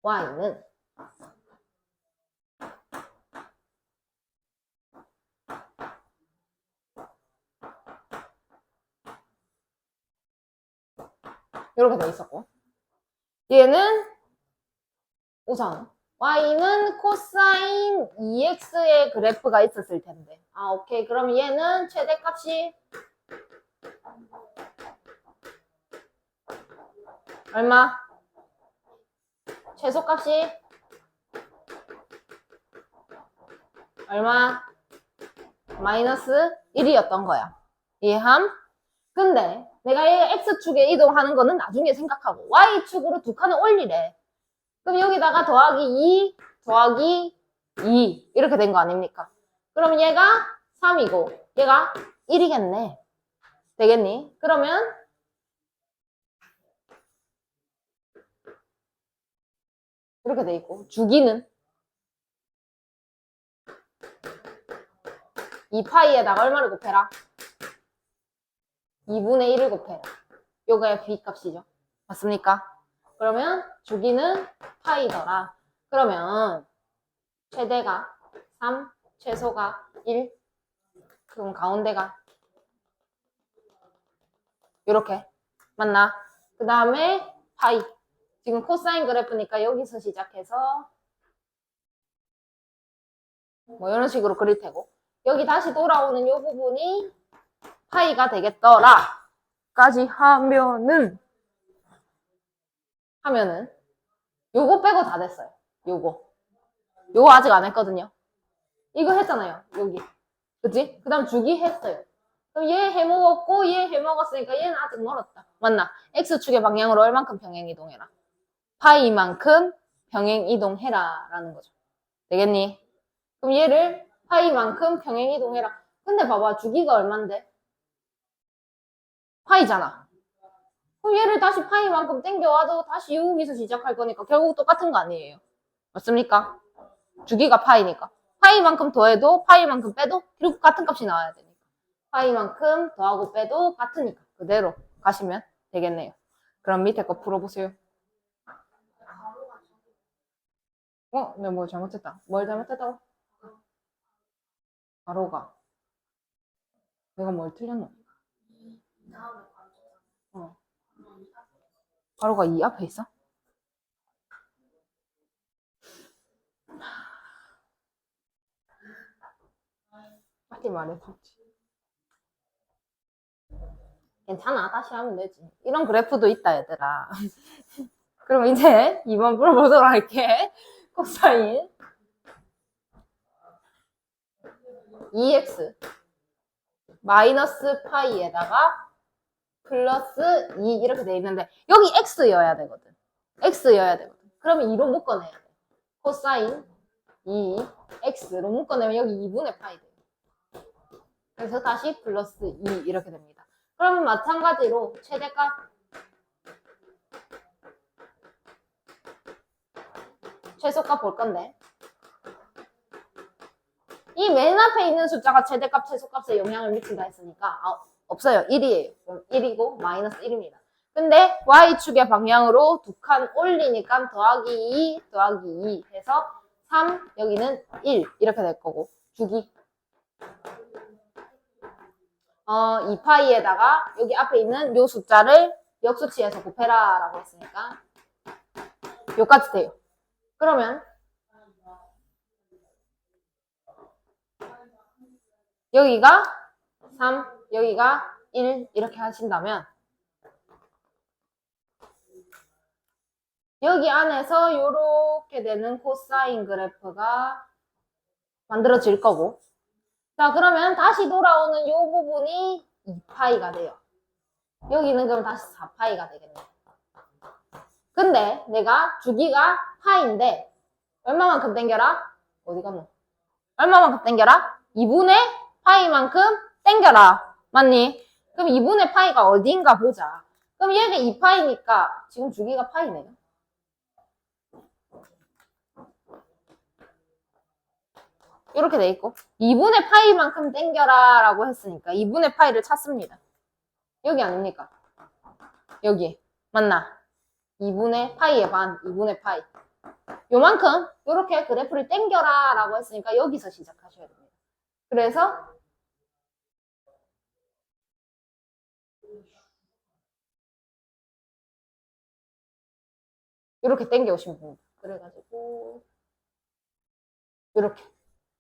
y는 이렇게 돼 있었고 얘는 우선 y는 코사인 2x의 그래프가 있었을 텐데 오케이. 그럼 얘는 최대값이 얼마? 최소값이 얼마? 마이너스 1이었던 거야. 이해함? 근데 내가 얘 x축에 이동하는 거는 나중에 생각하고 y축으로 두 칸을 올리래. 그럼 여기다가 더하기 2 더하기 2 이렇게 된 거 아닙니까? 그럼 얘가 3이고 얘가 1이겠네. 되겠니? 그러면 이렇게 돼 있고 주기는 2파이에다가 얼마를 곱해라? 2분의 1을 곱해라. 요거의 b값이죠. 맞습니까? 그러면 주기는 파이더라. 그러면 최대가 3, 최소가 1. 그럼 가운데가 요렇게 맞나? 그 다음에 파이. 지금 코사인 그래프니까 여기서 시작해서 뭐 이런 식으로 그릴 테고 여기 다시 돌아오는 요 부분이 파이가 되겠더라 까지 하면은 요거 빼고 다 됐어요. 요거 아직 안 했거든요. 이거 했잖아요. 여기 그치? 그 다음 주기 했어요. 그럼 얘 해먹었고 얘 해먹었으니까 얘는 아직 멀었다. 맞나? x축의 방향으로 얼만큼 평행이동해라? 파이만큼 평행이동해라 라는 거죠. 되겠니? 그럼 얘를 파이만큼 평행이동해라. 근데 봐봐 주기가 얼만데? 파이잖아. 그럼 얘를 다시 파이만큼 땡겨와도 다시 여기서 시작할 거니까 결국 똑같은 거 아니에요. 맞습니까? 주기가 파이니까. 파이만큼 더해도 파이만큼 빼도 결국 같은 값이 나와야 되니까. 파이만큼 더하고 빼도 같으니까 그대로 가시면 되겠네요. 그럼 밑에 거 풀어보세요. 내가 뭐 잘못했다. 뭘 잘못했다고? 가로가. 내가 뭘 틀렸노? 어. 가로가 이 앞에 있어? 빨리 말해보지. 괜찮아. 다시 하면 되지. 이런 그래프도 있다, 얘들아. 그럼 이제 2번 풀어보도록 할게. 코사인 2x 마이너스 파이에다가 플러스 2 이렇게 돼 있는데 여기 x여야 되거든. x여야 되거든. 그러면 2로 묶어내야 돼. 코사인 2x로 묶어내면 여기 2분의 파이 돼요. 그래서 다시 플러스 2 이렇게 됩니다. 그러면 마찬가지로 최대값 최소값 볼 건데 이 맨 앞에 있는 숫자가 최대값 최소값에 영향을 미친다 했으니까 없어요. 1이에요. 그럼 1이고 마이너스 1입니다. 근데 y축의 방향으로 두 칸 올리니까 더하기 2 더하기 2 해서 3 여기는 1 이렇게 될 거고 주기 2파이에다가 여기 앞에 있는 요 숫자를 역수치해서 곱해라 라고 했으니까 요까지 돼요. 그러면 여기가 3, 여기가 1 이렇게 하신다면 여기 안에서 이렇게 되는 코사인 그래프가 만들어질 거고 자 그러면 다시 돌아오는 이 부분이 2파이가 돼요. 여기는 그럼 다시 4파이가 되겠네. 근데 내가 주기가 파인데 얼마만큼 땡겨라? 어디 갔노? 얼마만큼 땡겨라? 2분의 파이만큼 땡겨라. 맞니? 그럼 2분의 파이가 어디인가 보자. 그럼 얘가 2파이니까 지금 주기가 파이네요. 이렇게 돼 있고 2분의 파이만큼 땡겨라 라고 했으니까 2분의 파이를 찾습니다. 여기 아닙니까? 여기 맞나? 2분의 파이의 반 2분의 파이 요만큼 이렇게 그래프를 땡겨라 라고 했으니까 여기서 시작하셔야 됩니다. 그래서 이렇게 땡겨 오시면 됩니다. 그래가지고 이렇게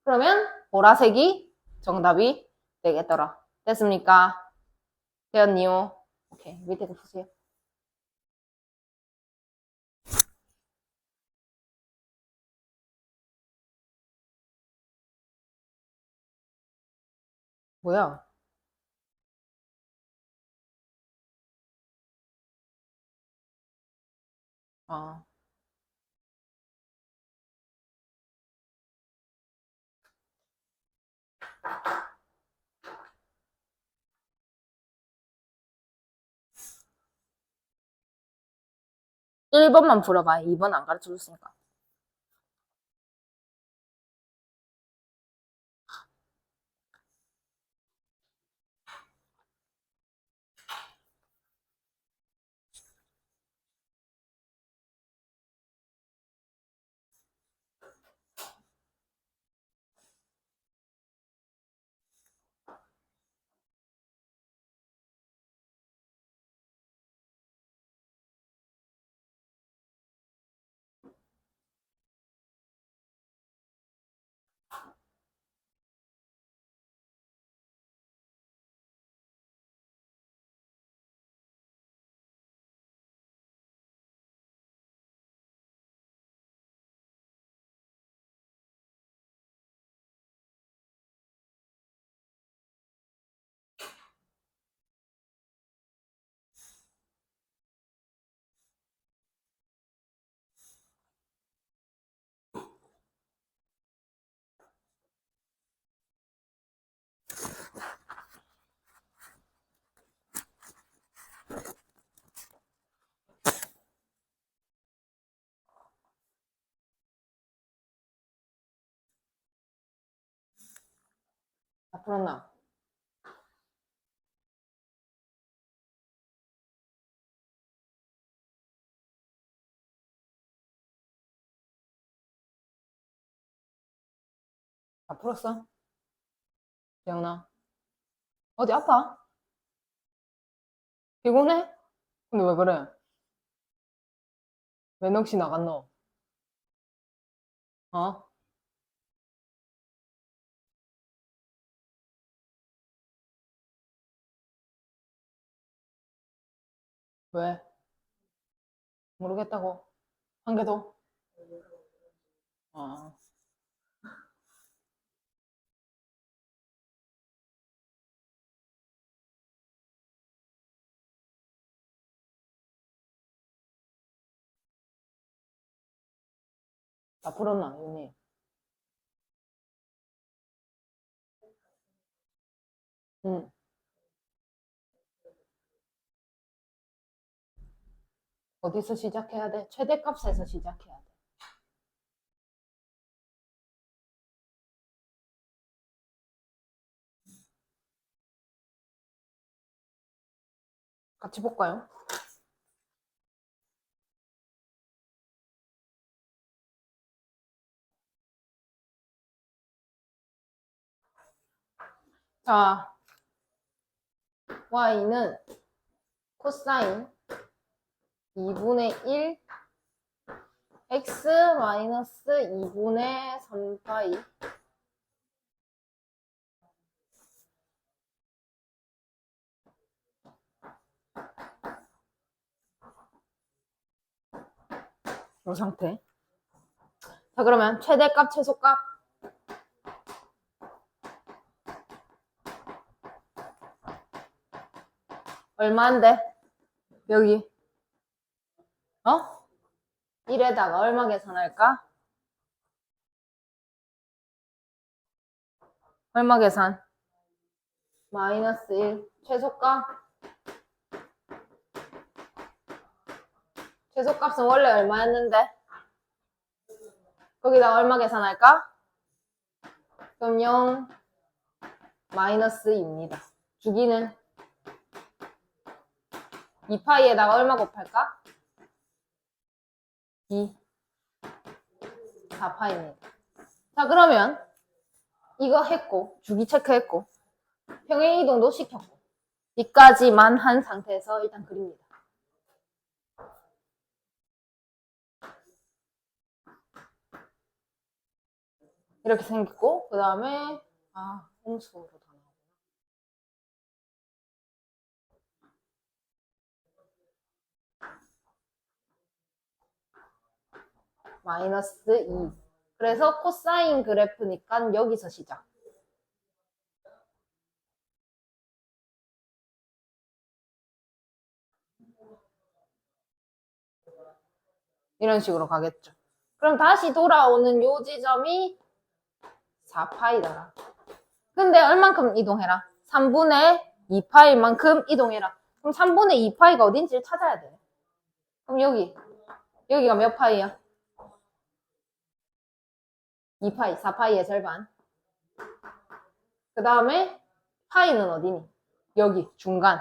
그러면 보라색이 정답이 되겠더라. 됐습니까? 되었니요? 오케이 밑에 거 보세요. 뭐야? 아 1번만 풀어봐. 2번 안 가르쳐줬으니까. 다 풀었나? 다 풀었어? 재훈아. 어디 아파? 피곤해? 근데 왜 그래? 왜 넋이 나갔노? 어? 왜? 모르겠다고? 한 개도? 어. 다 풀었나, 윤희? 응. 어디서 시작해야 돼? 최대값에서 시작해야 돼. 같이 볼까요? 자, y는 코사인 2분의 1 x 마이너스 2분의 3파이 이 상태. 자, 그러면 최대값, 최소값 얼마인데? 여기 어? 1에다가 얼마 계산할까? 얼마 계산? 마이너스 1 최소값? 최소값은 원래 얼마였는데? 거기다가 얼마 계산할까? 그럼 0 마이너스 2입니다. 주기는 2파이에다가 얼마 곱할까? 2 4파입니다. 자, 그러면 이거 했고 주기 체크했고 평행 이동도 시켰고 이까지만 한 상태에서 일단 그립니다. 이렇게 생겼고 그 다음에 홈수로 다 나오고 마이너스 2 그래서 코사인 그래프니까 여기서 시작. 이런 식으로 가겠죠. 그럼 다시 돌아오는 요 지점이 4파이더라. 근데 얼만큼 이동해라? 3분의 2파이만큼 이동해라. 그럼 3분의 2파이가 어딘지를 찾아야 돼. 그럼 여기가 몇 파이야? 2파이, 4파이의 절반. 그 다음에 파이는 어디니? 여기 중간.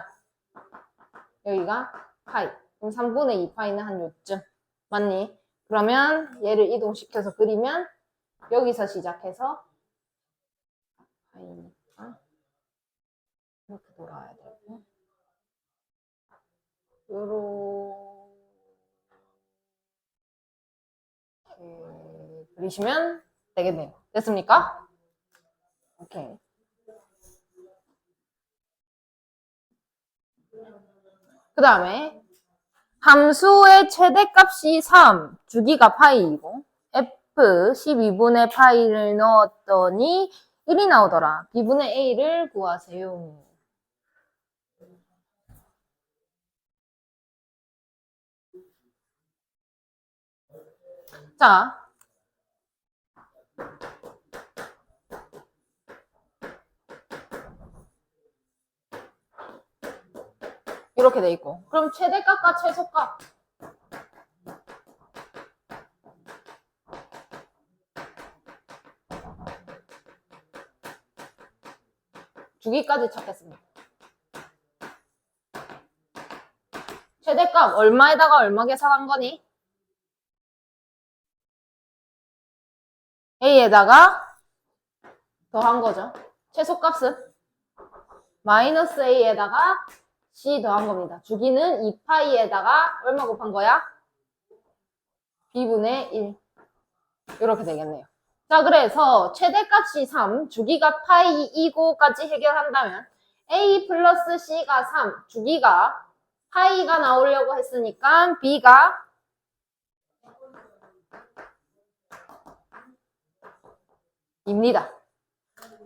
여기가 파이. 그럼 3분의 2파이는 한 요쯤. 맞니? 그러면 얘를 이동시켜서 그리면 여기서 시작해서 파이니까 이렇게 돌아와야 되고 요렇게 그리시면 되겠네요. 됐습니까? 오케이. 그 다음에 함수의 최대값이 3, 주기가 파이이고 f 12분의 파이를 넣었더니 1이 나오더라. b분의 a를 구하세요. 자, 이렇게 돼 있고 그럼 최대값과 최소값 주기까지 찾겠습니다. 최대값 얼마에다가 얼마 계산한 거니? a에다가 더한 거죠. 최소값은 마이너스 a에다가 c 더한 겁니다. 주기는 2파이에다가 얼마 곱한 거야? b분의 1 이렇게 되겠네요. 자, 그래서 최대값이 3, 주기가 파이 2고까지 해결한다면 a 플러스 c가 3, 주기가 파이가 나오려고 했으니까 b가 입니다.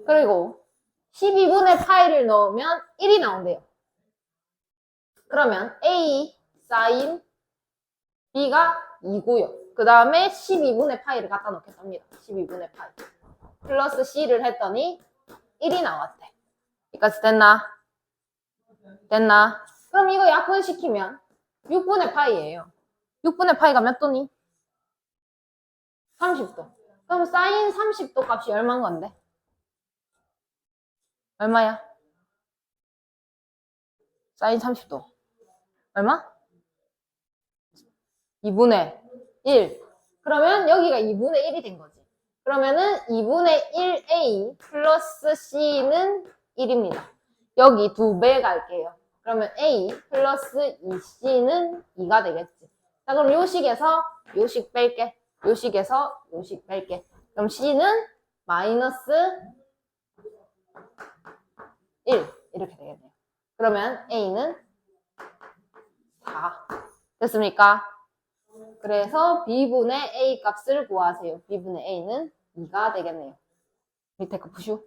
그리고 12분의 파이를 넣으면 1이 나온대요. 그러면 a 사인 b가 2고요. 그 다음에 12분의 파이를 갖다 놓겠답니다. 12분의 파이. 플러스 c를 했더니 1이 나왔대. 여기까지 됐나? 됐나? 그럼 이거 약분시키면 6분의 파이예요. 6분의 파이가 몇 도니? 30도. 그럼 사인 30도 값이 얼마인 건데? 얼마야? 사인 30도. 얼마? 2분의 1. 그러면 여기가 2분의 1이 된 거지. 그러면은 2분의 1a 플러스 c는 1입니다. 여기 2배 갈게요. 그러면 a 플러스 2c는 2가 되겠지. 자, 그럼 요식에서 요식 뺄게. 요식에서 요식 뺄게. 그럼 c는 마이너스 1 이렇게 되겠네요. 그러면 a는 4. 됐습니까? 그래서 b분의 a 값을 구하세요. b분의 a는 2가 되겠네요. 밑에 거 푸슈.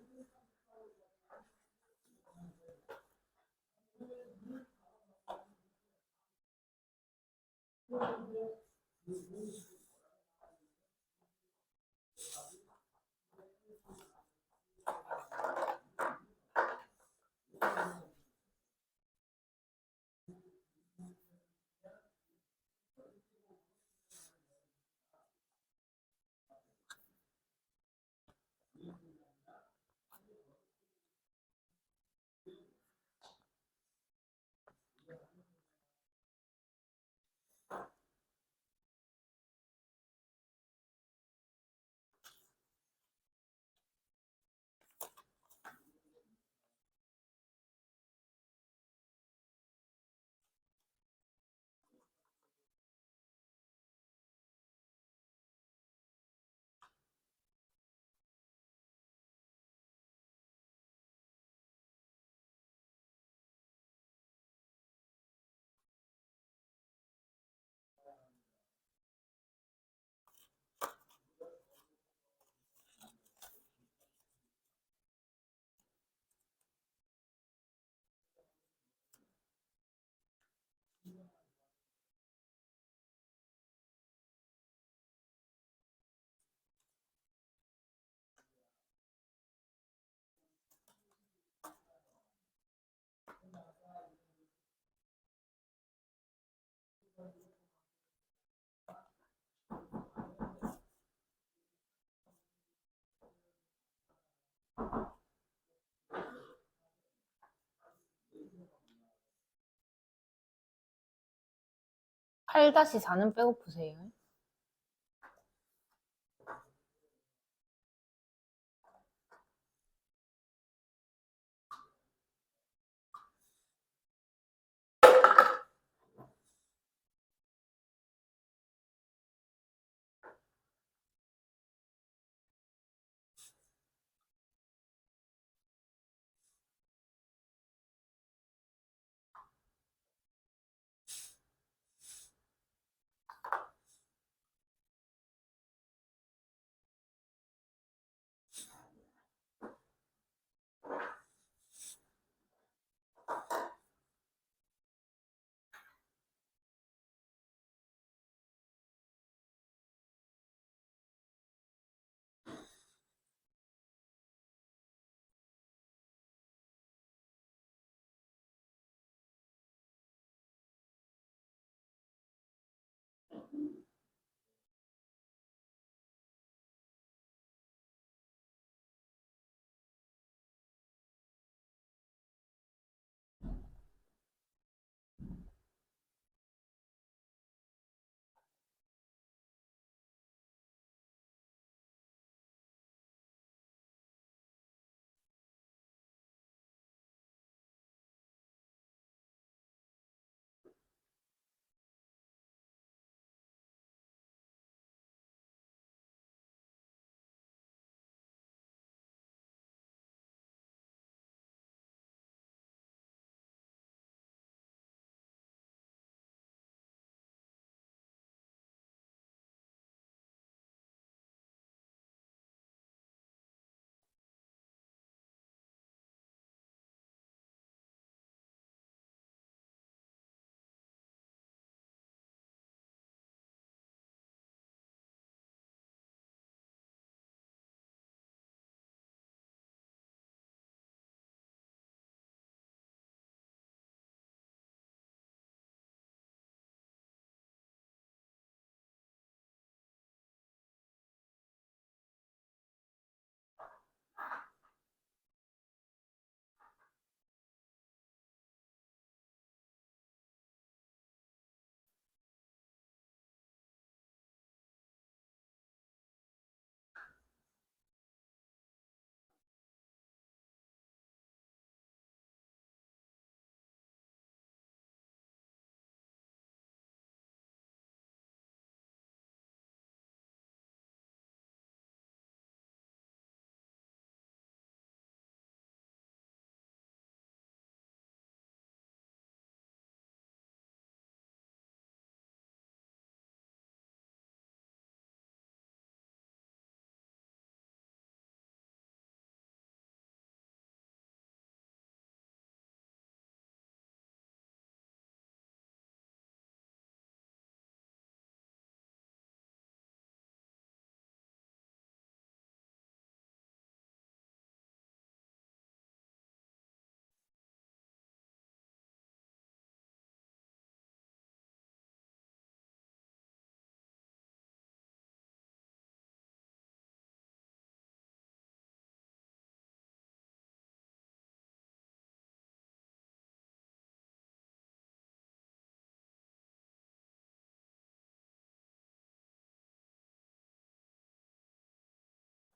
(8 4는 빼고 푸세요.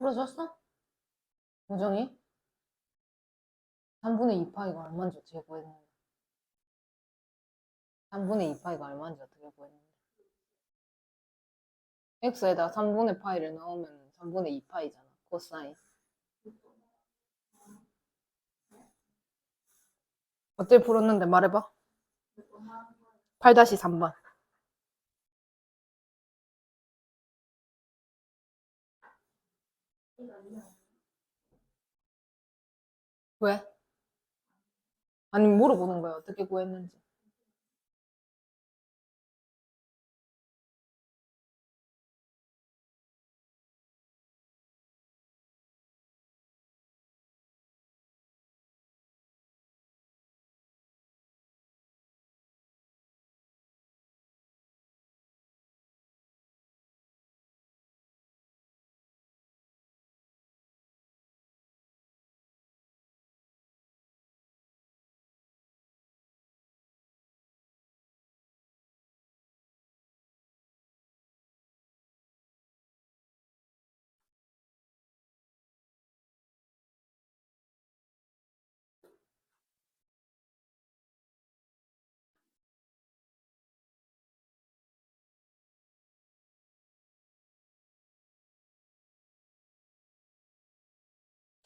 풀어줬어? 요정이? 3분의 2파이가 얼마인지 어떻게 구했는데? 3분의 2파이가 얼마인지 어떻게 구했는데? x에다 3분의 파이를 넣으면 3분의 2파이잖아. 코사인. 어떻게 풀었는데 말해봐. 8-3번. 왜? 아니 물어보는 거야. 어떻게 구했는지.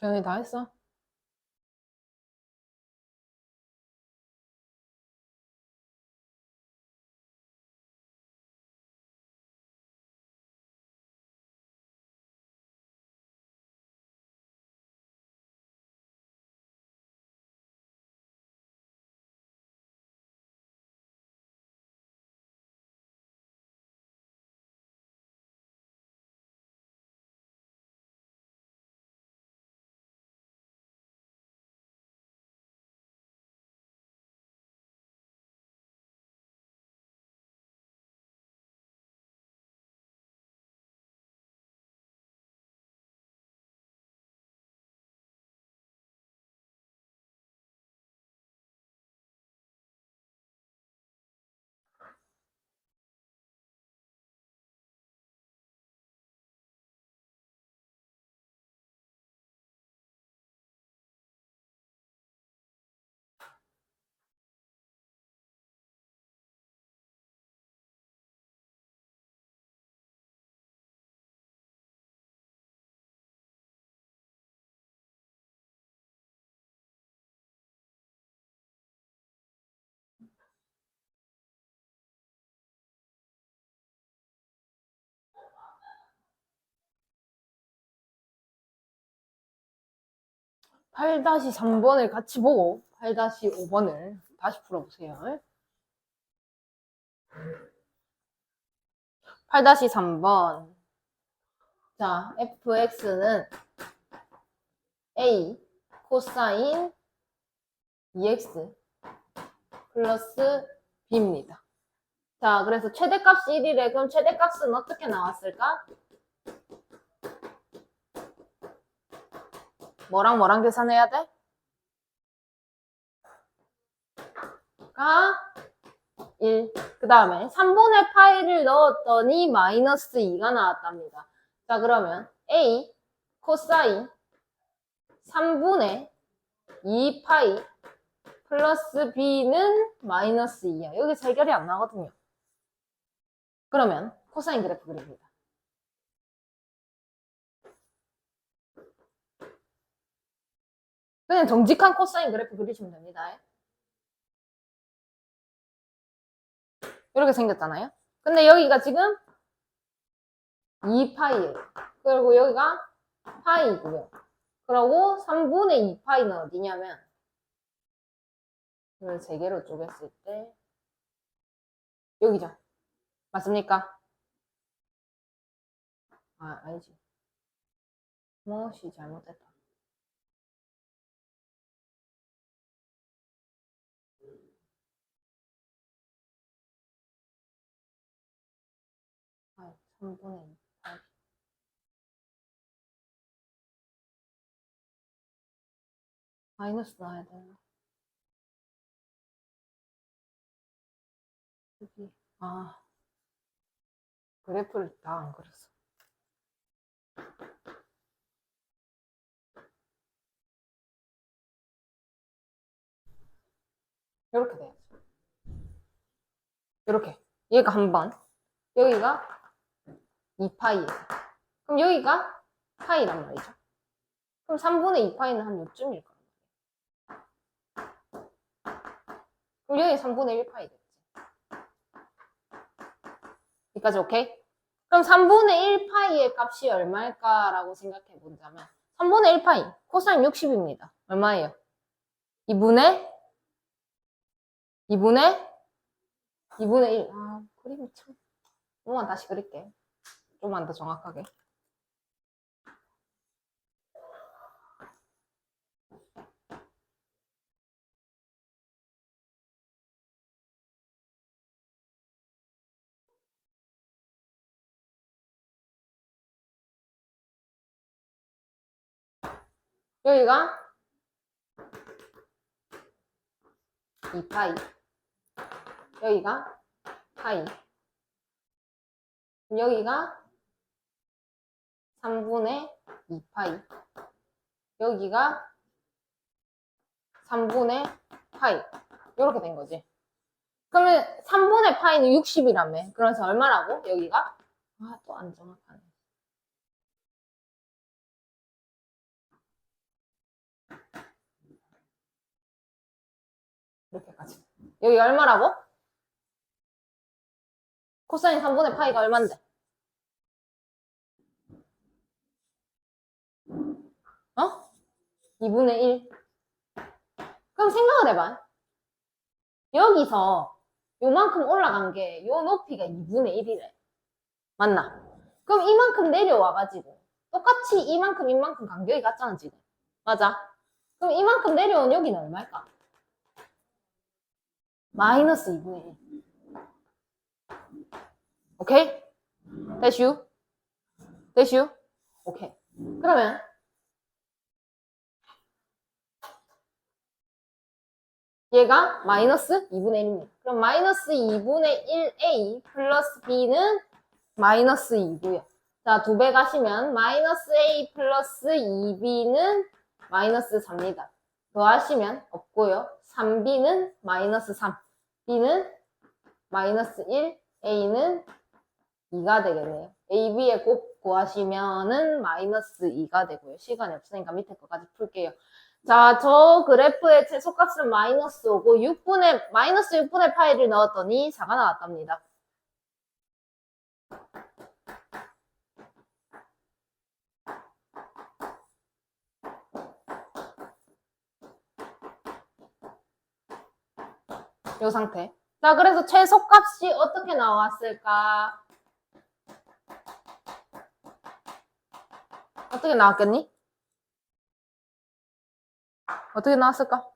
전이 다 했어? (8 3번을) 같이 보고 8 5번을 다시 풀어보세요. 8 3번. 자, fx는 a 코사인 2x 플러스 b입니다. 자, 그래서 최대값이 1이래. 그럼 최대값은 어떻게 나왔을까? 뭐랑 계산해야 돼? 가 1. 그 다음에 3분의 파이를 넣었더니 마이너스 2가 나왔답니다. 자, 그러면 a 코사인 3분의 2파이 플러스 b는 마이너스 2야. 여기 해결이 안 나거든요. 그러면 코사인 그래프 그립니다. 그냥 정직한 코사인 그래프 그리시면 됩니다. 이렇게 생겼잖아요. 근데 여기가 지금 2파이예요. 그리고 여기가 파이고요. 그리고 3분의 2파이는 어디냐면 이걸 3개로 쪼갰을 때 여기죠. 맞습니까? 아, 아니지. 무엇이 잘못됐다. 아, 3분의 2파이. 마이너스 나와야 되나? 여기. 아, 그래프를 다 안 그렸어. 이렇게. 얘가 한 번. 여기가 2파이예요. 그럼 여기가 파이란 말이죠. 그럼 3분의 2파이는 한 요쯤일 거예요. 그럼 여기 3분의 1파이 됐지. 여기까지 오케이? 그럼 3분의 1파이의 값이 얼마일까라고 생각해 보자면 3분의 1파이 코사인 60입니다. 얼마예요? 2분의 1. 아, 그림이 참. 조금만 다시 그릴게. 좀만 더 정확하게. 여기가 2파이. 여기가 파이. 여기가 3분의 2파이. 여기가 3분의 파이. 이렇게 된 거지. 그러면 3분의 파이는 60이라며. 그래서 얼마라고? 여기가? 아, 또 안 정확하네. 이렇게까지. 여기가 얼마라고? 코사인 3분의 파이가 얼만데? 어? 2분의 1. 그럼 생각을 해봐. 여기서 요만큼 올라간 게 요 높이가 2분의 1이래. 맞나? 그럼 이만큼 내려와가지고 똑같이 이만큼 간격이 같잖아 지금. 맞아? 그럼 이만큼 내려온 여기는 얼마일까? 마이너스 2분의 1. 오케이? 대슈? 대슈? 오케이. 그러면 얘가 마이너스 2분의 1입니다. 그럼 마이너스 2분의 1a 플러스 b는 마이너스 2고요. 자, 2배 가시면 마이너스 a 플러스 2b는 마이너스 4입니다. 더하시면 없고요. 3b는 마이너스 3, b는 마이너스 1, a는 2가 되겠네요. a, b의 곱 구하시면은 마이너스 2가 되고요. 시간이 없으니까 밑에 거까지 풀게요. 자, 저 그래프의 최소값은 마이너스 5고 마이너스 6분의 파이를 넣었더니 4가 나왔답니다. 이 상태. 자, 그래서 최소값이 어떻게 나왔을까? 어떻게 나왔겠니? 어떻게 나왔을까?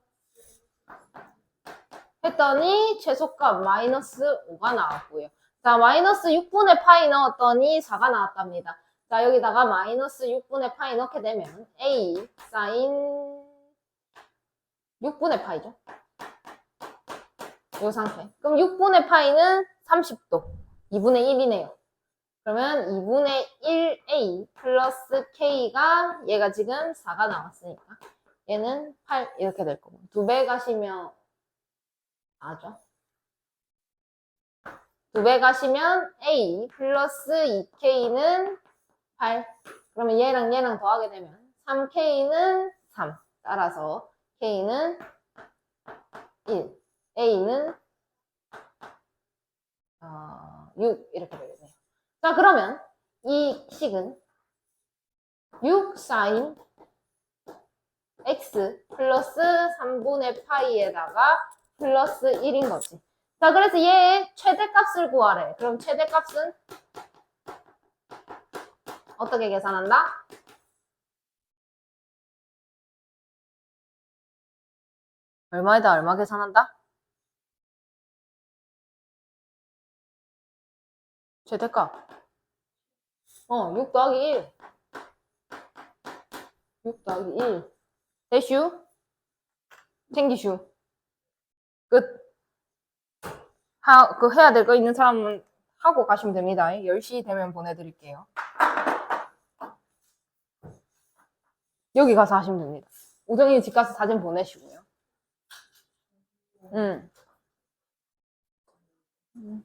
했더니 최소값 마이너스 5가 나왔고요. 자, 마이너스 6분의 파이 넣었더니 4가 나왔답니다. 자, 여기다가 마이너스 6분의 파이 넣게 되면 a 사인 6분의 파이죠. 이 상태. 그럼 6분의 파이는 30도. 2분의 1이네요. 그러면 2분의 1a 플러스 k가 얘가 지금 4가 나왔으니까 얘는 8 이렇게 될 거고 2배 가시면 4죠. 2배 가시면 a 플러스 2k는 8. 그러면 얘랑 얘랑 더하게 되면 3k는 3. 따라서 k는 1. a는 6 이렇게 되겠네요. 자, 그러면 이 식은 6 사인 x 플러스 3분의 파이에다가 플러스 1인 거지. 자, 그래서 얘의 최대값을 구하래. 그럼 최대값은 어떻게 계산한다? 얼마에다 얼마 계산한다? 최대값. 6 더하기 1. 6 더하기 1. 대슈. 챙기슈. 끝. 해야 될 거 있는 사람은 하고 가시면 됩니다. 10시 되면 보내드릴게요. 여기 가서 하시면 됩니다. 우정이 집 가서 사진 보내시고요. 음.